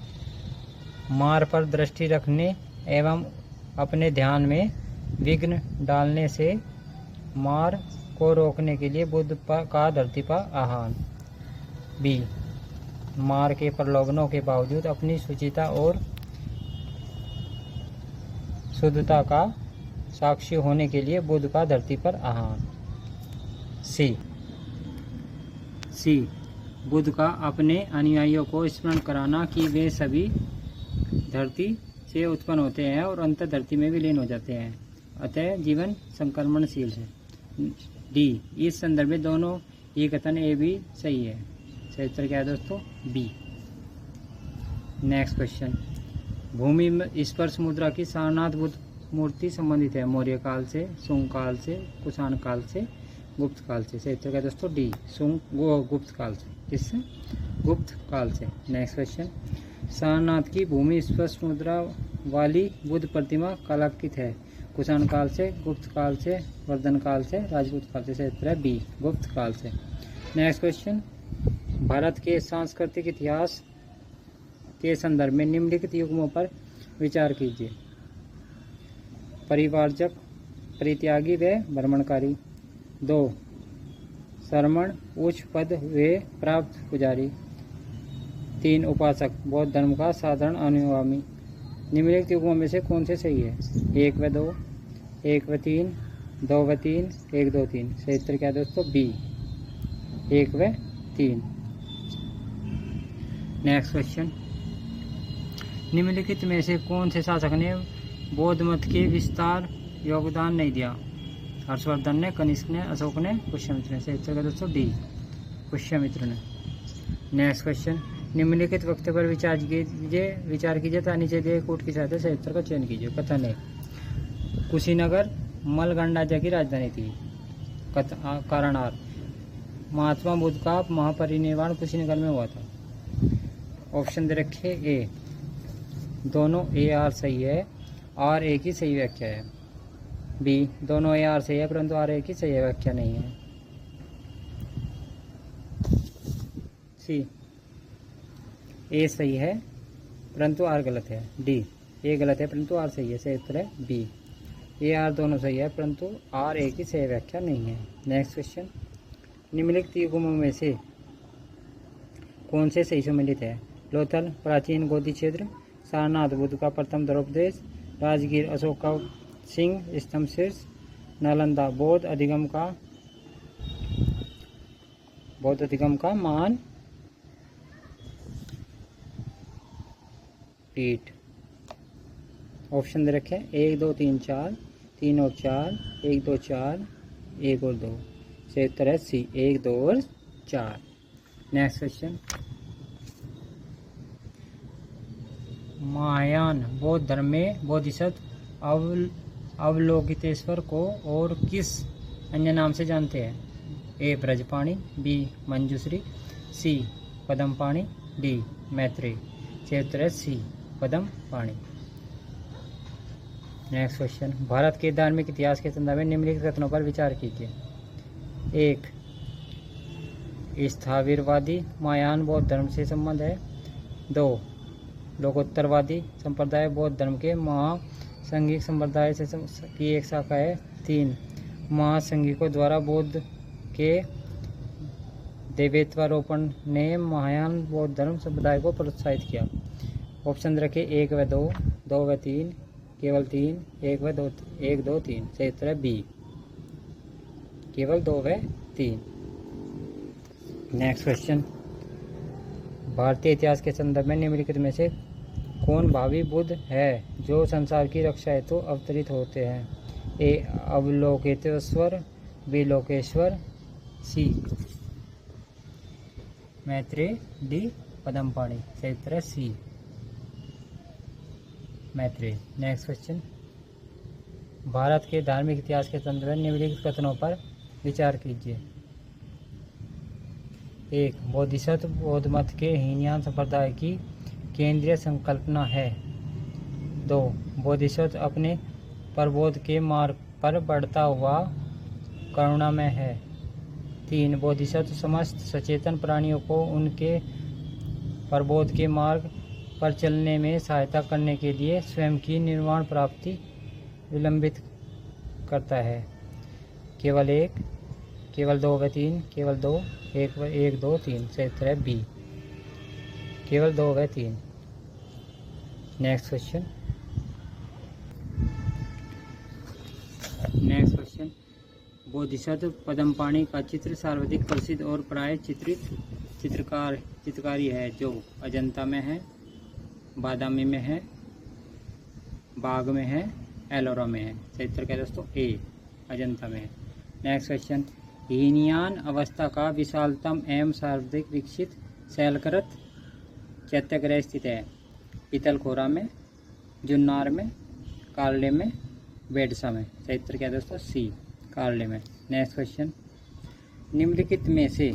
मार पर दृष्टि रखने एवं अपने ध्यान में विघ्न डालने से मार को रोकने के लिए बुद्ध का धरती पर आह्वान। बी, मार के प्रलोभनों के बावजूद अपनी शुचिता और शुद्धता का साक्षी होने के लिए बुद्ध का धरती पर आह्वान। सी, बुद्ध का अपने अनुयायियों को स्मरण कराना कि वे सभी धरती से उत्पन्न होते हैं और अंत धरती में विलीन हो जाते हैं, अतः जीवन संक्रमणशील है। डी, इस संदर्भ में दोनों ये कथन ए भी सही है। सही उत्तर क्या है दोस्तों? बी। नेक्स्ट क्वेश्चन, भूमि स्पर्श मुद्रा की सारनाथ बुद्ध मूर्ति संबंधित है मौर्य काल से, सुंग काल से, कुषाण काल से, गुप्त काल से। सही उत्तर क्या है दोस्तों? डी, गुप्त काल से। किससे? गुप्त काल से। नेक्स्ट क्वेश्चन, सारनाथ की भूमि स्पर्श मुद्रा वाली बुद्ध प्रतिमा कलाकृत है कुषाण काल से, गुप्त काल से, वर्धन काल से, राजपूत काल से। सही उत्तर है बी, गुप्त काल से। नेक्स्ट क्वेश्चन, भारत के सांस्कृतिक इतिहास के संदर्भ में निम्नलिखित युग्मों पर विचार कीजिए। परिवारजक, परित्यागी व भ्रमणकारी। 2, श्रमण, उच्च पद वे प्राप्त पुजारी। 3 उपासक बौद्ध धर्म का साधारण अनुगामी। निम्नलिखित युगों में से कौन से सही है? 1 व 2, 1 व 3, 2 व 3, 1 2 3। सही उत्तर क्या है दोस्तों? बी 1 व 3। नेक्स्ट क्वेश्चन, निम्नलिखित में से कौन से शासक ने बौद्ध मत के विस्तार योगदान नहीं दिया? हर्षवर्धन ने, कनिष्क ने, अशोक ने, पुष्यमित्र ने। सही उत्तर क्या दोस्तों? डी पुष्यमित्र ने। नेक्स्ट क्वेश्चन, निम्नलिखित वक्तव्य पर विचार कीजिए तथा नीचे दिए कूट की सहायता से उत्तर का चयन कीजिए। कथन है, कुशीनगर मल गणराज्य की राजधानी थी। कारण आर, महात्मा बुद्ध का महापरिनिर्वाण कुशीनगर में हुआ था। ऑप्शन दे रखे ए, दोनों ए आर सही है, आर ए की सही व्याख्या है। बी, दोनों ए आर सही है परंतु आर ए की सही व्याख्या नहीं है। सी, ए सही है परंतु आर गलत है। डी, ए गलत है परंतु आर सही है। सही उत्तर है बी, ए आर दोनों सही है परंतु आर ए की सही व्याख्या नहीं है। नेक्स्ट क्वेश्चन, निम्नलिखित युगों में से कौन से सही सम्मिलित है? लोथल प्राचीन गोदी क्षेत्र, सारनाथ बुद्ध का प्रथम धर्मोपदेश, राजगीर अशोक का सिंह स्तंभ शीर्ष, नालंदा बौद्ध अधिगम का महान पीठ। ऑप्शन दे रखे 1 2 3 4, 3 और 4, 1 2 4, 1 और 2। सही उत्तर है सी, 1 2 और 4। नेक्स्ट क्वेश्चन, महायान बौद्ध धर्म में बोधिसत्व अवलोकितेश्वर को और किस अन्य नाम से जानते हैं? ए ब्रजपाणि, बी मंजूश्री, सी पद्मपाणि, डी मैत्रेय। सही उत्तर है सी पद्मपाणि। नेक्स्ट क्वेश्चन, भारत के धार्मिक इतिहास के संदर्भ में निम्नलिखित कथनों पर विचार कीजिए। 1, स्थाविरवादी महायान बौद्ध धर्म से संबंध है। 2, लोकोत्तरवादी संप्रदाय बौद्ध धर्म के महासंघिक संप्रदाय से की एक शाखा है। 3, महासंघिकों द्वारा बौद्ध के देवत्वारोपण ने महायान बौद्ध धर्म संप्रदाय को प्रोत्साहित किया। ऑप्शन रखे 1 व 2, 2 व 3, केवल 3, 1 व 2, 1 2 3। सही उत्तर है बी, केवल 2 व 3। नेक्स्ट क्वेश्चन, भारतीय इतिहास के संदर्भ में निम्नलिखित में से कौन भावी बुद्ध है जो संसार की रक्षा हेतु अवतरित होते हैं? ए अवलोकितेश्वर, बी लोकेश्वर, सी मैत्रेय, डी पद्मपाणि। सही उत्तर है सी मैत्रेय। नेक्स्ट क्वेश्चन, भारत के धार्मिक इतिहास के संदर्भ में निम्नलिखित कथनों पर विचार कीजिए। 1, बोधिसत्व बौद्ध मत के हीनयान संप्रदाय की केंद्रीय संकल्पना है। 2, बोधिसत्व अपने प्रबोध के मार्ग पर बढ़ता हुआ करुणामय है। 3, बोधिसत्व समस्त सचेतन प्राणियों को उनके प्रबोध के मार्ग पर चलने में सहायता करने के लिए स्वयं की निर्वाण प्राप्ति विलंबित करता है। केवल 1, केवल 2 व 3, केवल 2, 1 2 3। सही उत्तर है बी, केवल 2 व 3। नेक्स्ट क्वेश्चन, बोधिसत्व पद्मपाणि का चित्र सर्वाधिक प्रसिद्ध और प्राय चित्रकारी है जो अजंता में है, बादामी में है, बाग में है, एलोरा में है। सही उत्तर क्या है दोस्तों? ए अजंता में है। नेक्स्ट क्वेश्चन, हीनयान अवस्था का विशालतम एवं सर्वाधिक विकसित शैलकृत चैत्यगृह स्थित है। पीतलखोरा में, जुन्नार में, कारले में, बेडसा में। सही उत्तर क्या है दोस्तों? सी कारले में। नेक्स्ट क्वेश्चन, निम्नलिखित में से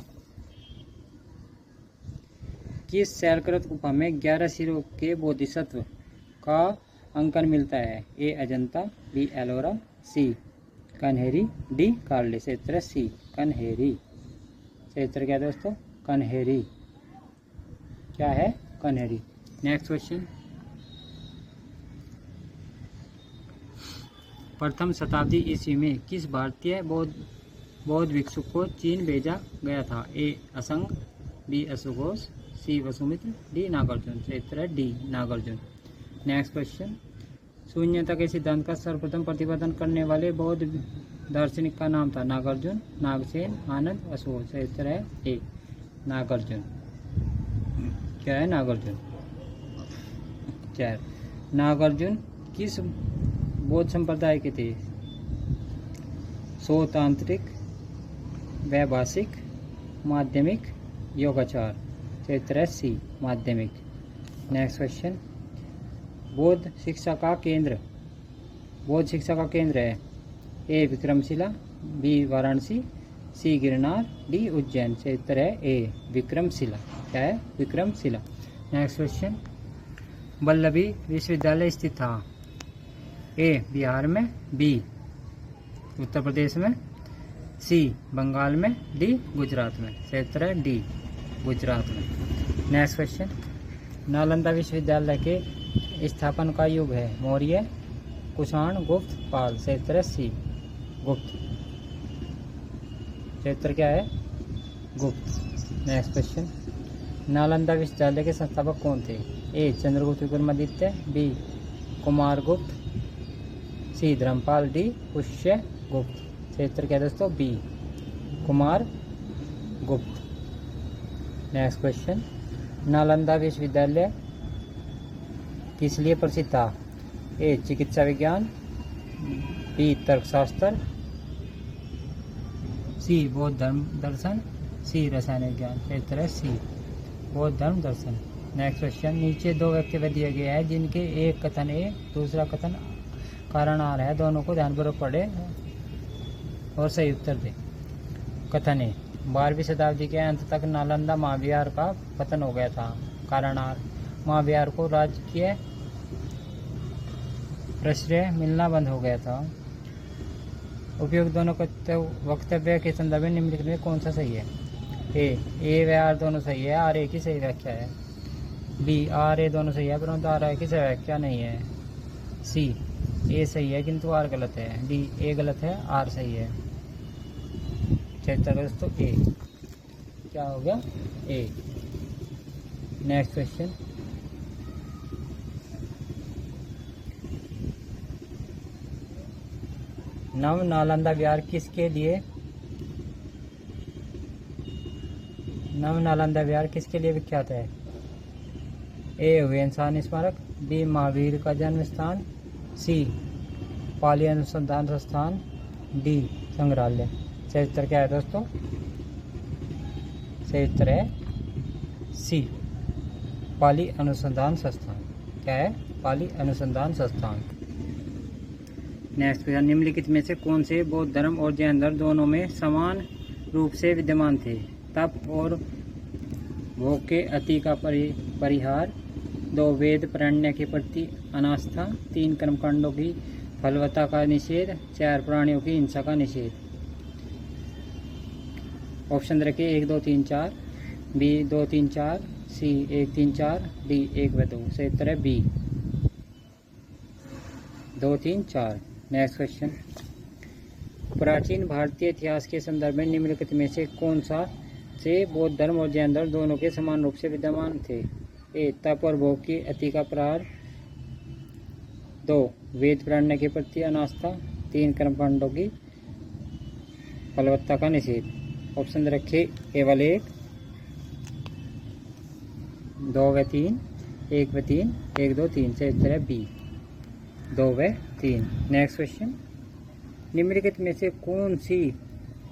किस शैलकृत गुफा में 11 सिरों के बोधिसत्व का अंकन मिलता है? ए अजंता, बी एलोरा, सी कन्हेरी, डी कारले। सही उत्तर है सी कन्हेरी। सही उत्तर क्या है दोस्तों? कन्हेरी। क्या है? कन्हेरी। नेक्स्ट क्वेश्चन, प्रथम शताब्दी ईस्वी में किस भारतीय बौद्ध भिक्षु को चीन भेजा गया था? ए असंग, बी अशुघोष, सी वसुमित्र, डी नागार्जुन। सही उत्तर है डी नागार्जुन। नेक्स्ट क्वेश्चन, शून्यता के सिद्धांत का सर्वप्रथम प्रतिपादन करने वाले बौद्ध दार्शनिक का नाम था? नागार्जुन, नागसेन, आनंद, अशोक। सही उत्तर है ए नागार्जुन। क्या है? नागार्जुन। 4 नागार्जुन किस बौद्ध संप्रदाय के थे? सौतांत्रिक, वैभाषिक, माध्यमिक, योगाचार। सही उत्तर है सी माध्यमिक। नेक्स्ट क्वेश्चन, बौद्ध शिक्षा का केंद्र है? ए विक्रमशिला, बी वाराणसी, सी गिरनार, डी उज्जैन। सही उत्तर है ए विक्रमशिला। क्या है? विक्रमशिला। नेक्स्ट क्वेश्चन, वल्लभी विश्वविद्यालय स्थित था? ए बिहार में, बी उत्तर प्रदेश में, सी बंगाल में, डी गुजरात में। सही उत्तर है डी गुजरात में। नेक्स्ट क्वेश्चन, नालंदा विश्वविद्यालय के स्थापन का युग है? मौर्य, कुषाण, गुप्त, पाल। सही उत्तर है सी गुप्त। सही उत्तर क्या है? गुप्त। नेक्स्ट क्वेश्चन, नालंदा विश्वविद्यालय के संस्थापक कौन थे? A Chandragupta Vikramaditya, B Kumaragupta, C Dharmapal, D Pushyagupta. सही उत्तर क्या है दोस्तों? B Kumaragupta. Next question, Nalanda विश्वविद्यालय किस लिए प्रसिद्ध था? ए चिकित्सा विज्ञान, बी तर्कशास्त्र, सी बौद्ध धर्म दर्शन, सी रसायन विज्ञान। सही उत्तर है सी बौद्ध धर्म दर्शन। नेक्स्ट क्वेश्चन, नीचे दो वक्तव्य दिए गए हैं जिनके एक कथन ए दूसरा कथन कारण आर है, दोनों को ध्यानपूर्वक पढ़े और सही उत्तर दे। कथन ए, 12वीं शताब्दी के अंत तक नालंदा महाविहार का पतन हो गया था। कारण आर, महाविहार को राजकीय प्रश्रय मिलना बंद हो गया था। उपयुक्त दोनों वक्तव्य के संदर्भ में निम्नलिखित में कौन सा सही है? ए व आर दोनों सही है, आर ए की सही व्याख्या है। बी आर ए दोनों सही है परंतु आर ए की सही व्याख्या नहीं है। सी ए सही है किंतु आर गलत है। डी ए गलत है, आर सही है। दोस्तों ए क्या हो गया? ए। नेक्स्ट क्वेश्चन, नव नालंदा विहार किसके लिए विख्यात है? ए हुएनसांग स्मारक, बी महावीर का जन्म स्थान, सी पाली अनुसंधान संस्थान, डी संग्रहालय। सही उत्तर क्या है दोस्तों? सही उत्तर है सी पाली अनुसंधान संस्थान। क्या है? पाली अनुसंधान संस्थान। नेक्स्ट क्वेश्चन, निम्नलिखित में से कौन से बौद्ध धर्म और जैन धर्म दोनों में समान रूप से विद्यमान थे? तप और भोग के अति का परिहार, 2 वेद प्रणय के प्रति अनास्था, 3 कर्मकांडों की फलवत्ता का निषेध, 4 प्राणियों की हिंसा का निषेध। ऑप्शन रखिए 1 2 3 4, बी 2 3 4, सी 1 3 4, डी 1 व 2। सही उत्तर है बी 2 3 4। नेक्स्ट क्वेश्चन, प्राचीन भारतीय इतिहास के संदर्भ में निम्नलिखित में से कौन सा से बौद्ध धर्म और जैन धर्म दोनों के समान रूप से विद्यमान थे? ए तप और भोग की अति का प्रहार, 2 वेद प्रणय के प्रति अनास्था, 3 कर्मकांडों की फलवत्ता का निषेध। ऑप्शन रखे केवल 1 2 व 3, 1 व 3, 1 2 3। से उत्तर है बी 2 व 3। नेक्स्ट क्वेश्चन, निम्नलिखित में से कौन सी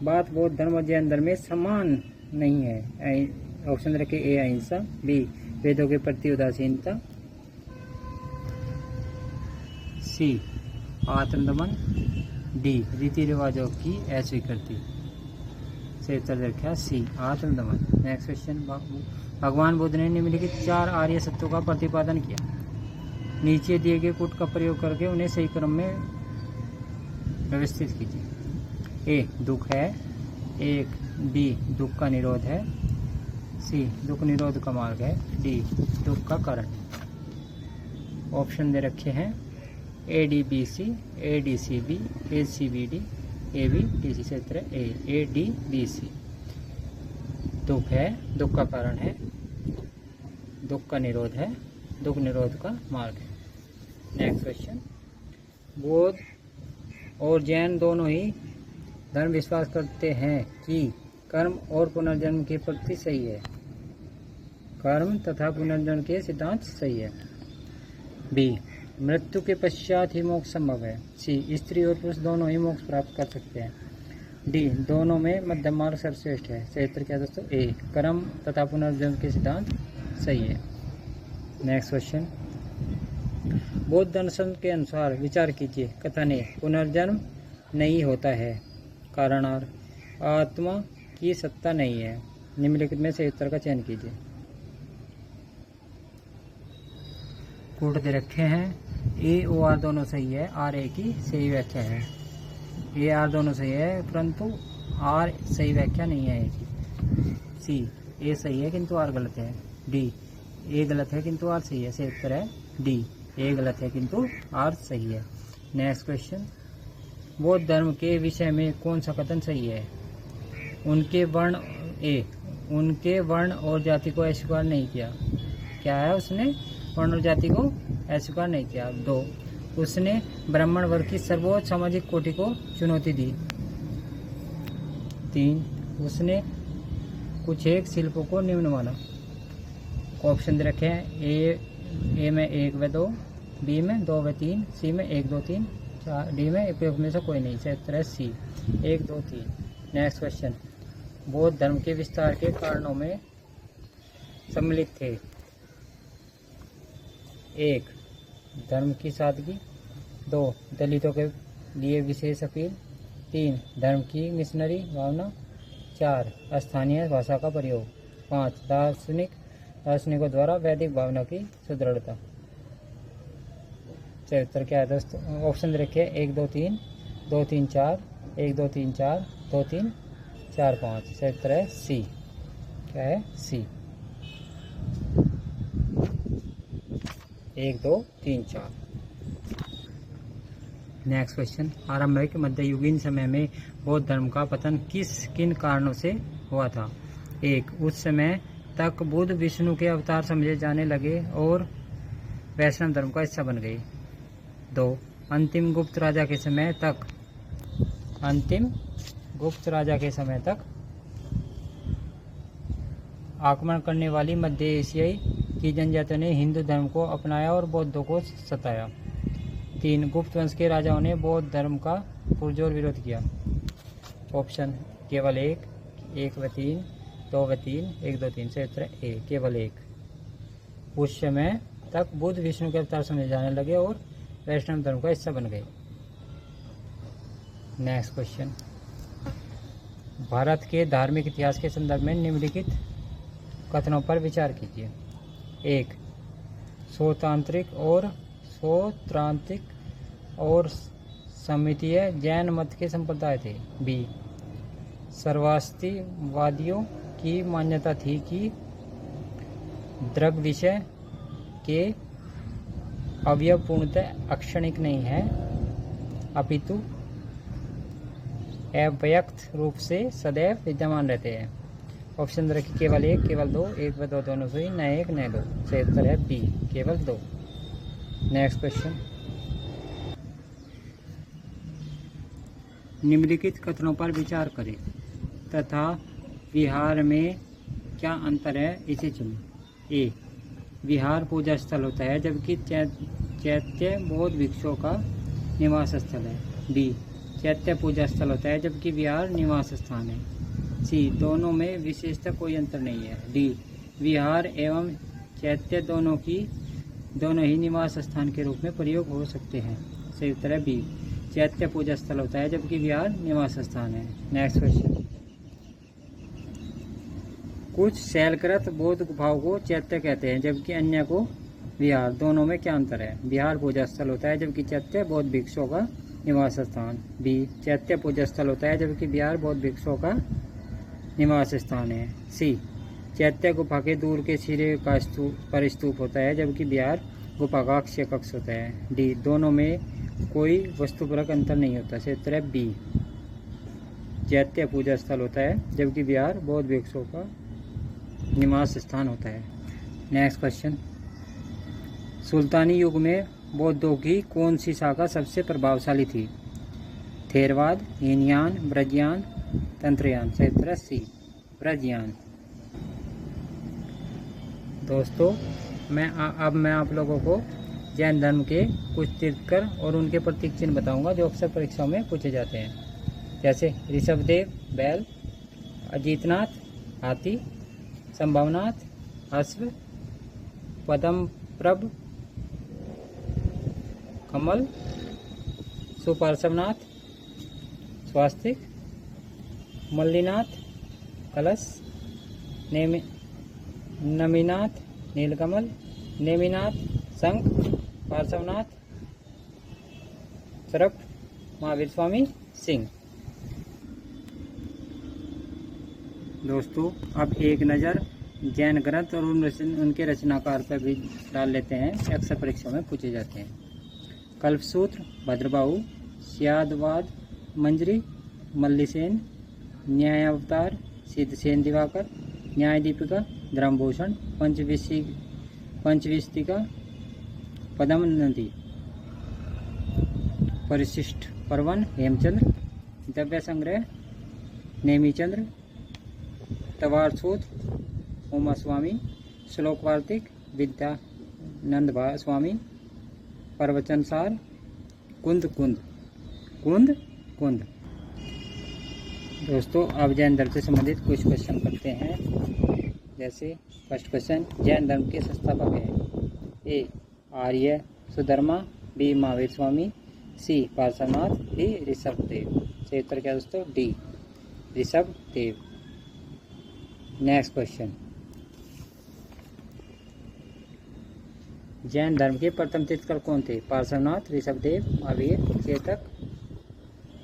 बात बौद्ध धर्म और जैन धर्म में समान नहीं है? ऑप्शन रखे ए अहिंसा, बी वेदों के प्रति उदासीनता, सी आत्मदमन, डी रीति रिवाजों की अस्वीकृति। से उत्तर रखा सी आत्मदमन। नेक्स्ट क्वेश्चन, भगवान बुद्ध ने निम्नलिखित 4 आर्य सत्यों का प्रतिपादन किया। नीचे दिए गए कूट का प्रयोग करके उन्हें सही क्रम में व्यवस्थित कीजिए। ए दुख है, 1 बी दुख का निरोध है, सी दुख निरोध का मार्ग है, डी दुख का कारण। ऑप्शन दे रखे हैं A D B C, A D C B, A C B D, A B D C. से उत्तर ए डी बी सी। दुख है, दुख का कारण है, दुख का निरोध है, दुख निरोध का मार्ग है। नेक्स्ट क्वेश्चन, बौद्ध और जैन दोनों ही धर्म विश्वास करते हैं कि कर्म और पुनर्जन्म की प्रकृति सही है। कर्म तथा पुनर्जन्म के सिद्धांत सही है। बी, मृत्यु के पश्चात ही मोक्ष संभव है। सी, स्त्री और पुरुष दोनों ही मोक्ष प्राप्त कर सकते हैं। डी, दोनों में मध्यम मार्ग सर्वश्रेष्ठ है। सही उत्तर क्या है दोस्तों? ए, कर्म तथा पुनर्जन्म के सिद्धांत सही है। नेक्स्ट क्वेश्चन, बौद्ध दर्शन के अनुसार विचार कीजिए, कथन ए, पुनर्जन्म नहीं होता है। कारणार्थ, आत्मा की सत्ता नहीं है। निम्नलिखित में से उत्तर का चयन कीजिए। कोड दे रखे हैं, ए और आर दोनों सही है, आर ए की सही व्याख्या है। ए आर दोनों सही है परंतु आर सही व्याख्या नहीं है ए की। सी, ए सही है किंतु आर गलत है। डी, ए गलत है किंतु आर सही है। सही उत्तर है डी, ए गलत है किंतु आर सही है। नेक्स्ट क्वेश्चन, बौद्ध धर्म के विषय में कौन सा कथन सही है? उनके वर्ण, ए, उनके वर्ण और जाति को अस्वीकार नहीं किया। क्या है? उसने वर्ण और जाति को अस्वीकार नहीं किया। 2, उसने ब्राह्मण वर्ग की सर्वोच्च सामाजिक कोटि को चुनौती दी। 3, उसने कुछ एक शिल्पों को निम्न माना। ऑप्शन दे रखे हैं, ए में 1 व 2, बी में 2 व 3, सी में 1 2 3 4, डी में उपयोग में से कोई नहीं। सही उत्तर है सी, 1 2 3। नेक्स्ट क्वेश्चन, बौद्ध धर्म के विस्तार के कारणों में सम्मिलित थे। 1, धर्म की सादगी। 2, दलितों के लिए विशेष अपील। 3, धर्म की मिशनरी भावना। 4, स्थानीय भाषा का प्रयोग। 5, दार्शनिकों द्वारा वैदिक भावना की सुदृढ़ता। चलिए उत्तर क्या है दोस्तों? ऑप्शन रखे 1 2 3 2 3 4, 1 2 3 4 2 3 4 5। सही उत्तर है सी। क्या है? सी, 1 2 3 4। नेक्स्ट क्वेश्चन, आरंभिक मध्ययुगीन समय में बौद्ध धर्म का पतन किन कारणों से हुआ था? 1, उस समय तक बुद्ध विष्णु के अवतार समझे जाने लगे और वैष्णव धर्म का हिस्सा बन गए। 2, अंतिम गुप्त राजा के समय तक आक्रमण करने वाली मध्य एशियाई की जनजातियों ने हिंदू धर्म को अपनाया और बौद्धों को सताया। 3, गुप्त वंश के राजाओं ने बौद्ध धर्म का पुरजोर विरोध किया। ऑप्शन केवल 1 व 3, 2 व 3, 1 2 3। सही उत्तर है ए, केवल 1। उस समय तक बुद्ध विष्णु के अवतार समझे जाने लगे और वैष्णव धर्म का हिस्सा बन गए। नेक्स्ट क्वेश्चन, भारत के धार्मिक इतिहास के संदर्भ में निम्नलिखित कथनों पर विचार कीजिए। 1, स्वतांत्रिक और समितीय जैन मत के संप्रदाय थे। बी, सर्वास्तिवादियों की मान्यता थी कि दृग विषय के अवयव पूर्णतः अक्षणिक नहीं है अपितु अव्यक्त रूप से सदैव विद्यमान रहते हैं। ऑप्शन रखिए केवल 1, केवल 2, 1 व 2 दोनों सही, न 1 न 2। सही उत्तर है बी, केवल 2। नेक्स्ट क्वेश्चन, निम्नलिखित कथनों पर विचार करें तथा विहार में क्या अंतर है इसे चुनें। ए, विहार पूजा स्थल होता है जबकि चैत्य बौद्ध भिक्षुओं का निवास स्थल है। बी, चैत्य पूजा स्थल होता है जबकि विहार निवास स्थान है। सी, दोनों में विशेषतः कोई अंतर नहीं है। डी, विहार एवं चैत्य दोनों ही निवास स्थान के रूप में प्रयोग हो सकते हैं। सही उत्तर है बी, चैत्य पूजा स्थल होता है जबकि विहार निवास स्थान है। नेक्स्ट क्वेश्चन, कुछ शैलकृत बौद्ध गुफाओं को चैत्य कहते हैं जबकि अन्य को विहार, दोनों में क्या अंतर है? विहार पूजा स्थल होता है जबकि चैत्य बौद्ध भिक्षुओं का निवास स्थान। बी, चैत्य पूजा स्थल होता है जबकि विहार बौद्ध भिक्षुओं का निवास स्थान है। सी, चैत्य गुफा के दूर के सिरे का स्तूप होता है जबकि विहार गुफा का अक्षय कक्ष होता है। डी, दोनों में कोई वस्तुपरक अंतर नहीं होता। सही उत्तर है बी, चैत्य पूजा स्थल होता है जबकि विहार बौद्ध भिक्षुओं का निवास स्थान होता है। नेक्स्ट क्वेश्चन, सुल्तानी युग में बौद्धों की कौन सी शाखा सबसे प्रभावशाली थी? थेरवाद, हीनयान, ब्रजयान, तंत्रयान। सही उत्तर है सी, ब्रजयान। दोस्तों अब मैं आप लोगों को जैन धर्म के कुछ तीर्थकर और उनके प्रतीक चिन्ह बताऊंगा जो अक्सर परीक्षाओं में पूछे जाते हैं। जैसे ऋषभदेव बैल, अजीतनाथ हाथी, संभवनाथ अश्व, पद्मप्रभ कमल, सुपार्श्वनाथ स्वास्तिक, मल्लीनाथ कलश, नमीनाथ नीलकमल, नेमिनाथ शंख, पार्श्वनाथ सर्प, महावीर स्वामी सिंह। दोस्तों अब एक नज़र जैन ग्रंथ और उनके रचनाकार पर भी डाल लेते हैं, अक्सर परीक्षा में पूछे जाते हैं। कल्पसूत्र भद्रबाहु, स्यादवाद मंजरी मल्लीसेन, न्यायावतार सिद्धसेन दिवाकर, न्याय दीपिका धर्मभूषण, पंचविस्तिका पद्म नदी, परिशिष्ट पर्वन हेमचंद्र, द्रव्य संग्रह नेमीचंद्र, तवारसूद उमा स्वामी, श्लोक वार्तिक विद्यानंद स्वामी, प्रवचनसार कुंद कुंद कुंद कुंद। दोस्तों अब जैन धर्म से संबंधित कुछ क्वेश्चन करते हैं। जैसे फर्स्ट क्वेश्चन, जैन धर्म के संस्थापक हैं? ए आर्य सुधर्मा, बी महावीर स्वामी, सी पार्श्वनाथ, डी ऋषभदेव। सही उत्तर क्या दोस्तों? D Rishabhdev. Next question, Jain धर्म के प्रथम तीर्थकर कौन थे? पार्श्वनाथ, ऋषभदेव, महावीर, चेतक,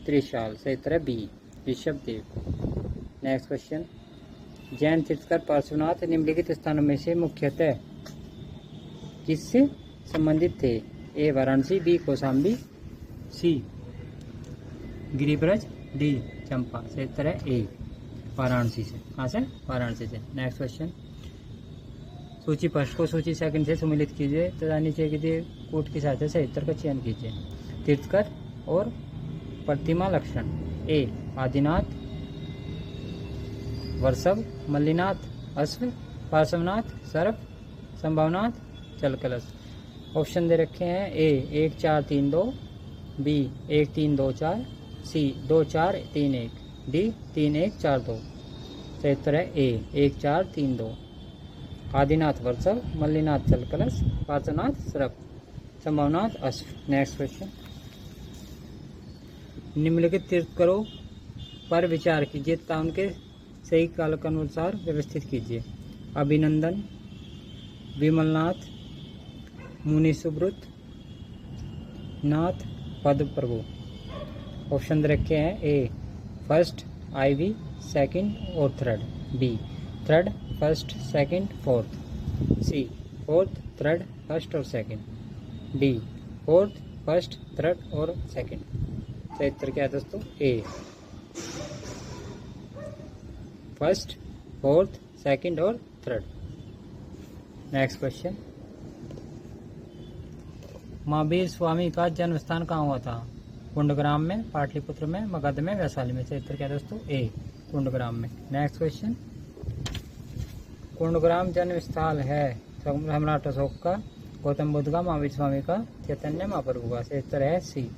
त्रिशाल। सही उत्तर है B Rishabhdev. Next question, Jain तीर्थकर पार्श्वनाथ निम्नलिखित स्थानों में से मुख्यतः किससे संबंधित थे? A Varanasi, B Kaushambi, C गिरिब्रज, डी चंपा। सही उत्तर है ए वाराणसी से। कहाँ से? वाराणसी से। नेक्स्ट क्वेश्चन, सूची फर्स्ट को सूची सेकंड से सम्मिलित कीजिए तथा नीचे के दिए कूट की सहायता से उत्तर का चयन कीजिए। तीर्थकर और प्रतिमा लक्षण। ए आदिनाथ, वर्षभ, मल्लीनाथ अश्व, पार्श्वनाथ सर्प, संभवनाथ चलकलश। ऑप्शन दे रखे हैं ए 1 4 3 2, बी 1 3 2 4, सी 2 4 3 1, डी 3 1 4 2। सही उत्तर है ए 1 4 3 2। आदिनाथ वर्षभ, मल्लीनाथ चलकलश, पार्श्वनाथ सर्प, संभवनाथ अश्व। नेक्स्ट क्वेश्चन, निम्नलिखित तीर्थकरों पर विचार कीजिए तथा उनके सही काल के अनुसार व्यवस्थित कीजिए। अभिनंदन, विमलनाथ, मुनि सुब्रत नाथ, पद प्रभु। ऑप्शन रखे हैं ए फर्स्ट IV, सेकंड और third, B third first second fourth, C fourth third first और second, D fourth first third और सेकंड। सही उत्तर क्या है दोस्तों? ए फर्स्ट फोर्थ सेकंड और third. Next question, Mahavir Swami का जन्म स्थान कहाँ हुआ था? कुंडग्राम में, पाटलिपुत्र में, मगध में, वैशाली में। सही उत्तर क्या दोस्तों? ए कुंडग्राम में। नेक्स्ट क्वेश्चन, कुंडग्राम जन्म स्थल है सम्राट अशोक का, गौतम बुद्ध का, महावीर स्वामी का, चैतन्य महाप्रभु का। सही उत्तर है सी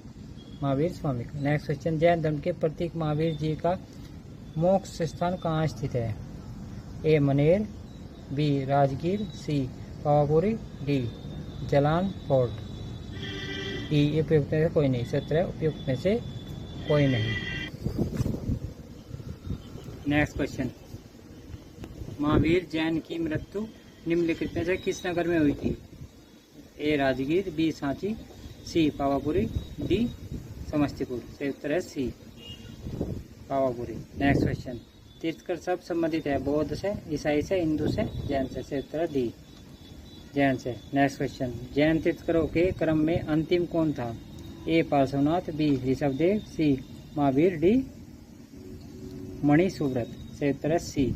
महावीर स्वामी का। नेक्स्ट क्वेश्चन, जैन धर्म के प्रतीक महावीर जी का मोक्ष स्थान कहाँ स्थित है? ए मनेर, बी राजगीर, सी पावापुरी, डी जलान फोर्ट। ई उपयुक्त में से कोई नहीं। सही है उपयुक्त में से कोई नहीं। नेक्स्ट क्वेश्चन, महावीर जैन की मृत्यु निम्नलिखित में से किस नगर में हुई थी? ए राजगीर, बी सांची, सी पावापुरी, डी समस्तीपुर। सही उत्तर है सी पावापुरी। नेक्स्ट क्वेश्चन, तीर्थकर सब संबंधित है? बौद्ध से, ईसाई से, हिंदू से, जैन से। सही उत्तर है डी जैन से। नेक्स्ट क्वेश्चन, जैन तीर्थकरों के क्रम में अंतिम कौन था? ए पार्श्वनाथ, बी ऋषभदेव, सी महावीर, डी मणि सुव्रत। सही उत्तर है सी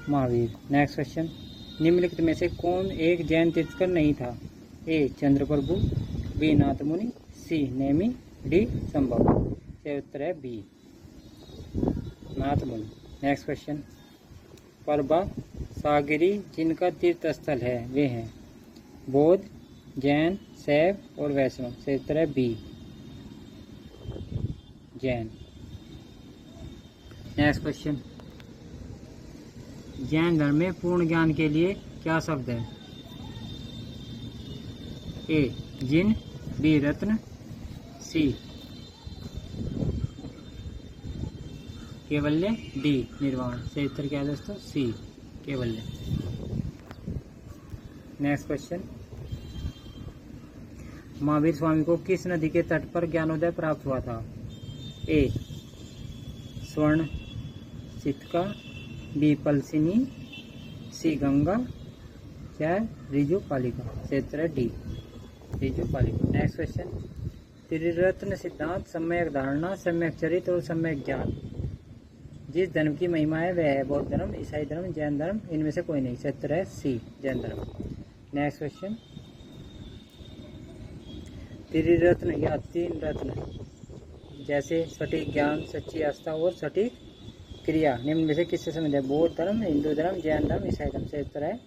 महावीर। नेक्स्ट क्वेश्चन, निम्नलिखित में से कौन एक जैन तीर्थकर नहीं था? ए चंद्रप्रभु, बी नाथमुनि, सी नेमी, डी संभव। सही उत्तर है बी नाथमुनि। नेक्स्ट क्वेश्चन, परबा सागिरी जिनका तीर्थ स्थल है वे हैं बौद्ध, जैन, शैव और वैष्णव। सही उत्तर है B Jain. Next question, Jain धर्म में पूर्ण ज्ञान के लिए क्या शब्द है? ए जिन, बी रत्न, सी केवल्य, डी निर्वाण। सही उत्तर क्या है दोस्तों? सी केवल्य। नेक्स्ट क्वेश्चन, महावीर स्वामी को किस नदी के तट पर ज्ञानोदय प्राप्त हुआ था? ए स्वर्ण चित्का, बी पलसिनी, सी गंगा, क्या रिजु पालिका। सही उत्तर है डी रिजु पालिका। नेक्स्ट क्वेश्चन, त्रिरत्न सिद्धांत सम्यक धारणा, सम्यक चरित्र और सम्यक ज्ञान जिस धर्म की महिमा है वह है बौद्ध धर्म, ईसाई धर्म, जैन धर्म। इनमें से कोई नहीं। सही उत्तर है सी जैन धर्म। नेक्स्ट क्वेश्चन, त्रिरत्न या तीन रत्न जैसे सटीक ज्ञान, सच्ची आस्था और सटीक क्रिया निम्न में से किससे संबंधित है? बौद्ध धर्म, हिंदू धर्म, जैन धर्म, ईसाई धर्म। सही उत्तर है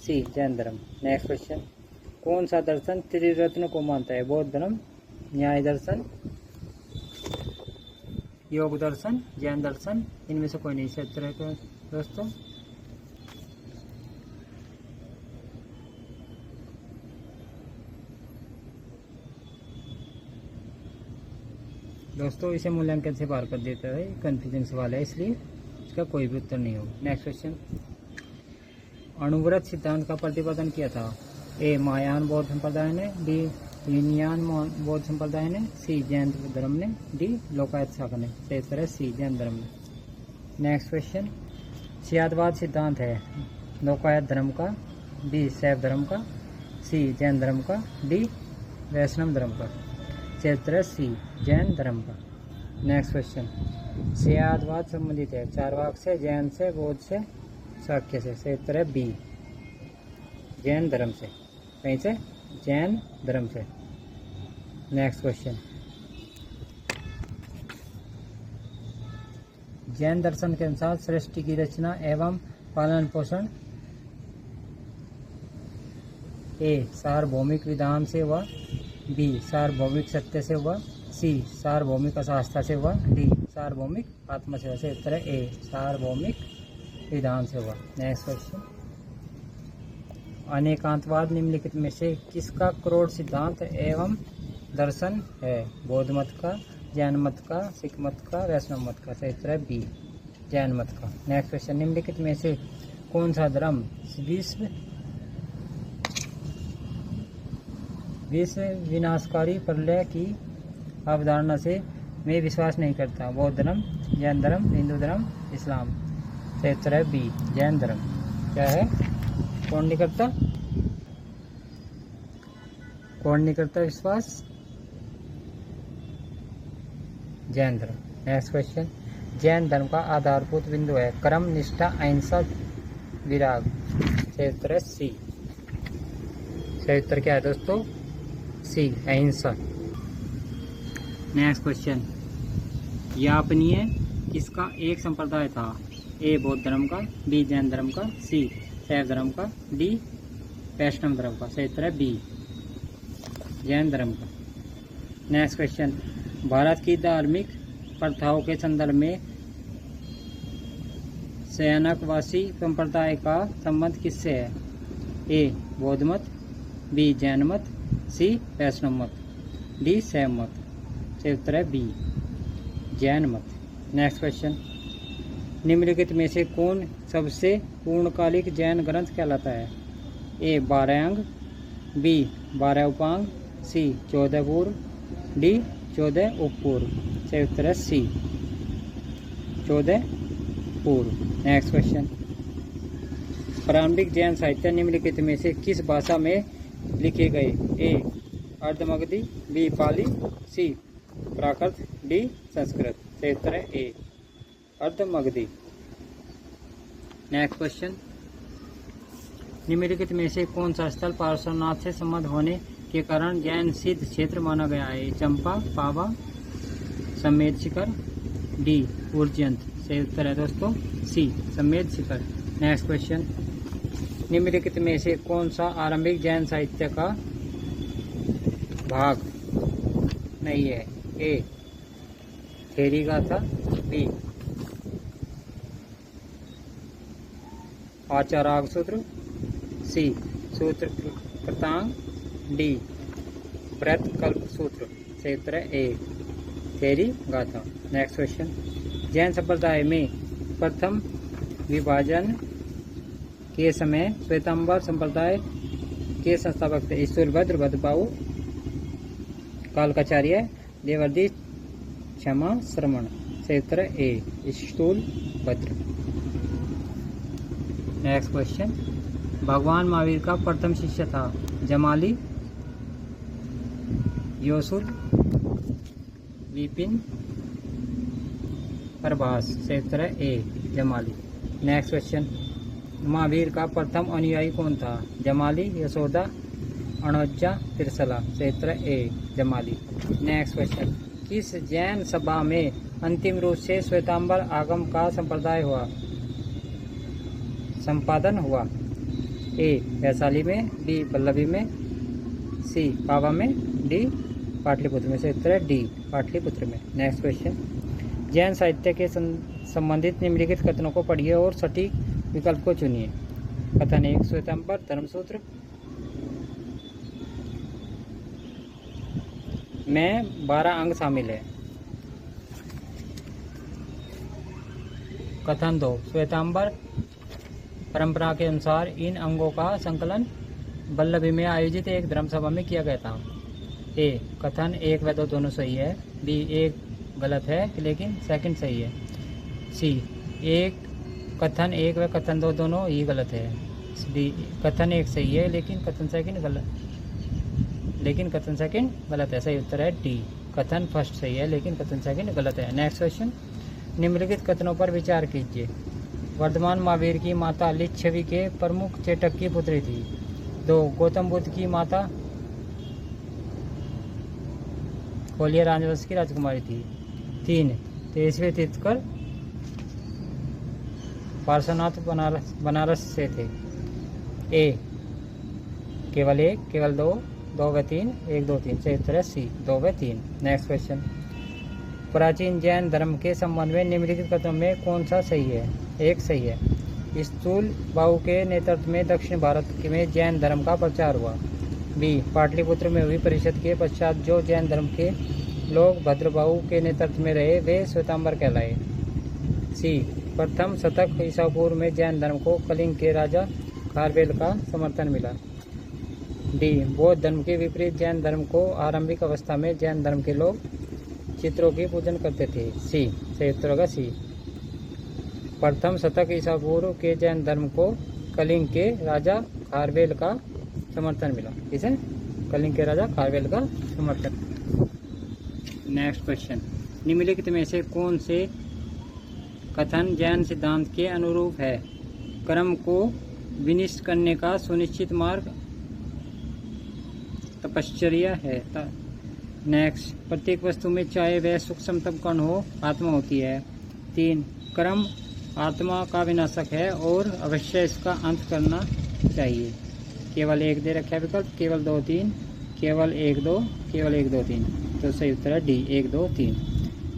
सी जैन धर्म। नेक्स्ट क्वेश्चन, कौन सा दर्शन त्रिरत्न को मानता है? बौद्ध धर्म, न्याय दर्शन, योग दर्शन, जैन दर्शन। इनमें से कोई नहीं। सही उत्तर है दोस्तों इसे मूल्यांकन से बाहर कर देता है, कंफ्यूजन सवाल है इसलिए इसका कोई भी उत्तर नहीं होगा। नेक्स्ट क्वेश्चन, अणुव्रत सिद्धांत का प्रतिपादन किया था? ए महायान बौद्ध संप्रदाय ने, बी हीनयान बौद्ध संप्रदाय ने, सी जैन धर्म ने, डी लोकायत शाखा ने। सही उत्तर है सी जैन धर्म ने। नेक्स्ट क्वेश्चन, सियादवाद सिद्धांत है लोकायत धर्म का, बी शैव धर्म का, सी जैन धर्म का, डी वैष्णव धर्म का। सही उत्तर है सी जैन धर्म का। नेक्स्ट क्वेश्चन, सियादवाद संबंधित है चारवाक से, जैन से, बौद्ध से, शाक्य से। सही उत्तर है बी जैन धर्म से। कहीं से? जैन धर्म से। नेक्स्ट क्वेश्चन, जैन दर्शन के अनुसार सृष्टि की रचना एवं पालन पोषण ए सार्वभौमिक विधान से हुआ, बी सार्वभौमिक सत्य से हुआ, सी सार्वभौमिक आस्था से हुआ, डी सार्वभौमिक आत्मा से हुआ। सही उत्तर है ए सार्वभौमिक विधान से हुआ। नेक्स्ट क्वेश्चन, अनेकांतवाद निम्नलिखित में से किसका क्रोध सिद्धांत एवं दर्शन है? बौद्ध मत का, जैन मत का, सिख मत का, वैष्णव मत का। सही उत्तर है बी जैन मत का। नेक्स्ट क्वेश्चन, निम्नलिखित में से कौन सा धर्म विश्व विनाशकारी प्रलय की अवधारणा से में विश्वास नहीं करता? बौद्ध धर्म, जैन धर्म, हिंदू धर्म, इस्लाम। सही उत्तर है बी जैन धर्म। क्या है? कौन नहीं करता? कौन नहीं करता विश्वास? जैन धर्म। नेक्स्ट क्वेश्चन, जैन धर्म का आधारभूत बिंदु है कर्म, निष्ठा, अहिंसा, विराग। सही उत्तर है सी। सही उत्तर क्या है दोस्तों? सी अहिंसा। नेक्स्ट क्वेश्चन, यापनीय किसका एक संप्रदाय था? ए बौद्ध धर्म का, बी जैन धर्म का, सी शैव धर्म का, डी वैष्णव धर्म का। सही उत्तर है बी जैन धर्म का। नेक्स्ट क्वेश्चन, भारत की धार्मिक प्रथाओं के संदर्भ में शयनकवासी संप्रदाय का संबंध किससे है? ए बौद्ध मत, बी जैन मत, सी वैष्णव मत, डी शैव मत। सही उत्तर है बी जैन मत। नेक्स्ट क्वेश्चन, निम्नलिखित में से कौन सबसे पूर्णकालिक जैन ग्रंथ कहलाता है? ए 12 अंग, बी 12 उपांग, सी 14 पूर्व, डी 14 उपपूर्व। सही उत्तर है सी 14 पूर्व। नेक्स्ट क्वेश्चन, प्रारंभिक जैन साहित्य निम्नलिखित में से किस भाषा में लिखे गए? ए अर्धमगधी, बी पाली, सी प्राकृत, डी संस्कृत। सही उत्तर है ए अर्धमगधी। नेक्स्ट क्वेश्चन, निम्नलिखित में से कौन सा स्थल पार्श्वनाथ से संबद्ध होने के कारण जैन सिद्ध क्षेत्र माना गया है? चंपा, पावा, समेत शिखर, डी उर्जयंत। सही उत्तर है दोस्तों सी समेत शिखर। नेक्स्ट क्वेश्चन, निम्नलिखित में से कौन सा आरंभिक जैन साहित्य का भाग नहीं है? ए थेरी गाथा, बी आचाराग सूत्र, सी सूत्र कृतांग, डी व्रत कल्प सूत्र। सही उत्तर है ए थेरी गाथा। नेक्स्ट क्वेश्चन, जैन संप्रदाय में प्रथम विभाजन के समय श्वेतांबर संप्रदाय के संस्थापक थे? स्थूलभद्र, भद्रबाहु, कालकाचार्य, देवर्षि, क्षमा, श्रमण। सही उत्तर है ए स्थूलभद्र। नेक्स्ट क्वेश्चन, भगवान महावीर का प्रथम शिष्य था? जमाली, योसुद, विपिन, प्रभास। सही उत्तर है ए जमाली। नेक्स्ट क्वेश्चन, महावीर का प्रथम अनुयायी कौन था? जमाली, यशोदा, अणोजा, तिरसला। सही उत्तर है ए जमाली। नेक्स्ट क्वेश्चन, किस जैन सभा में अंतिम रूप से श्वेतांबर आगम का संपादन हुआ? ए वैशाली में, बी वल्लभी में, सी पावा में, डी पाटलिपुत्र में। से उत्तर है डी पाटलिपुत्र में। नेक्स्ट क्वेश्चन, जैन साहित्य के संबंधित निम्नलिखित कथनों को पढ़िए और सटीक विकल्प को चुनिए। कथन 1, श्वेतांबर धर्मसूत्र में 12 अंग शामिल है। कथन 2, श्वेतांबर परंपरा के अनुसार इन अंगों का संकलन वल्लभी में आयोजित एक धर्मसभा में किया गया था। ए कथन 1 व 2 दोनों सही है, बी 1 गलत है लेकिन सेकंड सही है, सी कथन 1 व कथन 2 दोनों ही गलत है, डी कथन 1 सही है लेकिन कथन सेकंड गलत है। सही उत्तर है डी कथन फर्स्ट सही है लेकिन कथन सेकंड गलत है। नेक्स्ट क्वेश्चन, निम्नलिखित कथनों पर विचार कीजिए। वर्धमान महावीर की माता लिच्छवी के प्रमुख चेटक की पुत्री थी। 2 गौतम बुद्ध की माता कोलिया राजवंश की राजकुमारी थी। 3 तेजस्वी तीर्थकर पार्श्वनाथ बनारस से थे। ए केवल 1, केवल 2, 2 व 3, 1, 2, 3। सही उत्तर है सी 2 व 3। नेक्स्ट क्वेश्चन, प्राचीन जैन धर्म के संबंध में निम्नलिखित कथनों में कौन सा सही है? 1 सही है, स्थूल बाहु के नेतृत्व में दक्षिण भारत में जैन धर्म का प्रचार हुआ। बी पाटलिपुत्र में हुई परिषद के पश्चात जो जैन धर्म के लोग भद्रबाहु के नेतृत्व में रहे वे श्वेतांबर कहलाए। सी प्रथम शतक ईसा पूर्व में जैन धर्म को कलिंग के राजा खारवेल का समर्थन मिला। डी बौद्ध धर्म के विपरीत जैन धर्म को आरंभिक अवस्था में जैन धर्म के लोग चित्रों की पूजन करते थे। सी सही उत्तर होगा सी प्रथम शतक ईसा पूर्व के जैन धर्म को कलिंग के राजा खारवेल का समर्थन मिला। ठीक है, कलिंग के राजा खारवेल का समर्थन। नेक्स्ट क्वेश्चन, निम्नलिखित में से कौन से कथन जैन सिद्धांत के अनुरूप है? कर्म को विनिष्ट करने का सुनिश्चित मार्ग तपश्चर्या है। नेक्स्ट, प्रत्येक वस्तु में चाहे वह सूक्ष्मतम कण हो आत्मा होती है। 3 कर्म आत्मा का विनाशक है और अवश्य इसका अंत करना चाहिए। केवल 1 दे रखा है विकल्प, केवल 2 3, केवल 1 2, केवल 1 2 3। तो सही उत्तर है डी 1 2 3।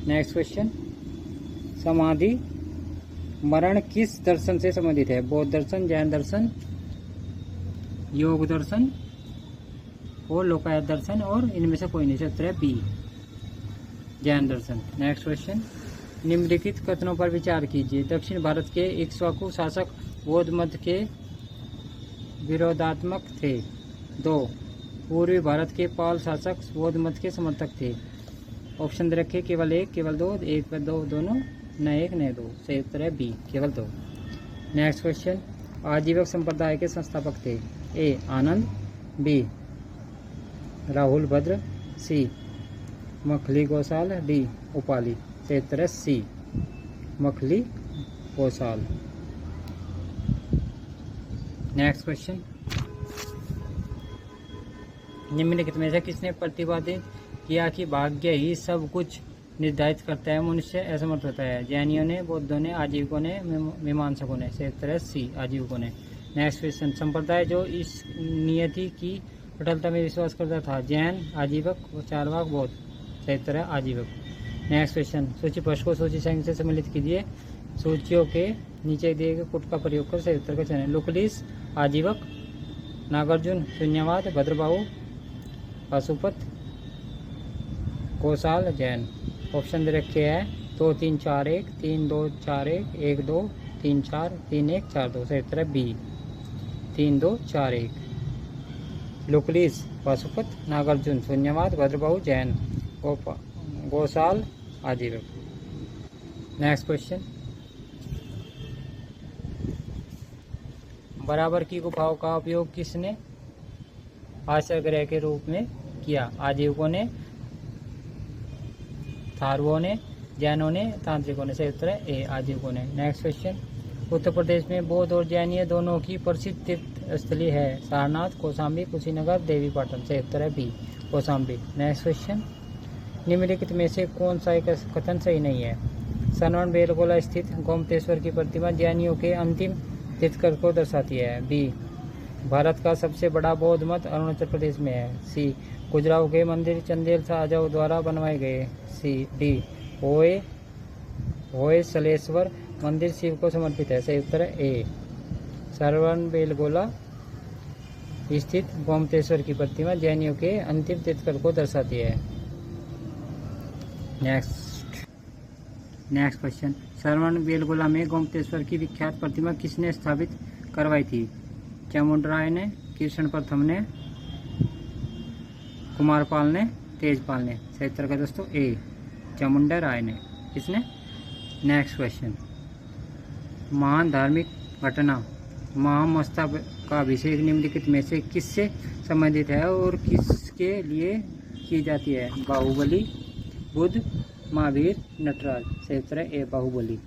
नेक्स्ट क्वेश्चन, समाधि मरण किस दर्शन से संबंधित है? बौद्ध दर्शन, जैन दर्शन, योग दर्शन और लोकायत दर्शन और इनमें से कोई नहीं। से उत्तर है बी जैन दर्शन। नेक्स्ट क्वेश्चन, निम्नलिखित कथनों पर विचार कीजिए। दक्षिण भारत के इक्ष्वाकु शासक बौद्ध मत के विरोधात्मक थे। 2 पूर्वी भारत के पाल शासक बौद्ध मत के समर्थक थे। ऑप्शन दे रखे केवल 1, केवल 2, 1 व 2 दोनों, न 1 न 2। सही उत्तर है बी केवल 2। नेक्स्ट क्वेश्चन, आजीवक संप्रदाय के संस्थापक थे। ए आनंद, बी राहुल भद्र, सी मखली गोसाल, डी उपाली। सही उत्तर है सी मखली गोसाल। नेक्स्ट क्वेश्चन, निम्नलिखित में से किसने प्रतिपादित किया कि भाग्य ही सब कुछ निर्धारित करता है, मनुष्य असमर्थ होता है? जैनियों ने, बौद्धों ने, आजीविकों ने, मीमांसकों ने। सही उत्तर है सी, आजीविकों ने। नेक्स्ट क्वेश्चन, संप्रदाय जो इस नियति की अटलता में विश्वास करता था? जैन, आजीवक, चारवाक, बौद्ध। सही उत्तर है आजीवक। नेक्स्ट क्वेश्चन, सूची पृष्ठ को सूची संख्या से सम्मिलित कीजिए। सूचियों के नीचे दिए गए कुट का प्रयोग कर सही उत्तर का चयन। लुकलिस, आजीवक, नागार्जुन, शून्यवाद, भद्रबाहु, पाशुपत, कौशाल, जैन। ऑप्शन दे रखे हैं 2 3 4 1, 3 2 4 1, 1 2 3 4, 3 1 4 2। सही उत्तर है बी, 3 2 4 1। लुकलिस, पाशुपत, नागार्जुन, शून्यवाद, भद्रबाहु, जैन, गौशाल, आजीवक। नेक्स्ट क्वेश्चन, बराबर की गुफाओं का उपयोग किसने आश्रय गृह के रूप में किया? आजीवकों ने, थारुओं ने, जैनों ने, तांत्रिकों ने। सही उत्तर है ए, आजीवकों ने। नेक्स्ट क्वेश्चन, उत्तर प्रदेश में बौद्ध और जैनीय दोनों की प्रसिद्ध तीर्थ स्थली है? सारनाथ, कौशाम्बी, कुशीनगर, देवीपाटन। सही उत्तर है बी, कौशाम्बी। नेक्स्ट क्वेश्चन, निम्नलिखित में से कौन सा एक कथन सही नहीं है? सनवन बेलगोला स्थित गोमतेश्वर की प्रतिमा जैनियों के अंतिम तीर्थंकर को दर्शाती है। बी, भारत का सबसे बड़ा बौद्ध मठ अरुणाचल प्रदेश में है। सी, खजुराहो के मंदिर चंदेल राजाओं द्वारा बनवाए गए। सी, डी, होयसलेश्वर मंदिर शिव को समर्पित है। सही उत्तर है ए, सरवन बेलगोला स्थित गोमतेश्वर की प्रतिमा जैनियों के अंतिम तीर्थंकर को दर्शाती है। नेक्स्ट क्वेश्चन, सरवन बेलगोला में गोमतेश्वर की विख्यात प्रतिमा किसने स्थापित करवाई थी? चामुंडराय ने, कृष्ण प्रथम ने, कुमारपाल ने, तेजपाल ने। सही उत्तर का दोस्तों ए, चामुंडा राय ने। किसने? नेक्स्ट क्वेश्चन, महान धार्मिक घटना महामस्तकाभिषेक निम्नलिखित में से किससे संबंधित है और किसके लिए की जाती है? बाहुबली, बुद्ध, महावीर, नटराज। सही उत्तर है ए, बाहुबली।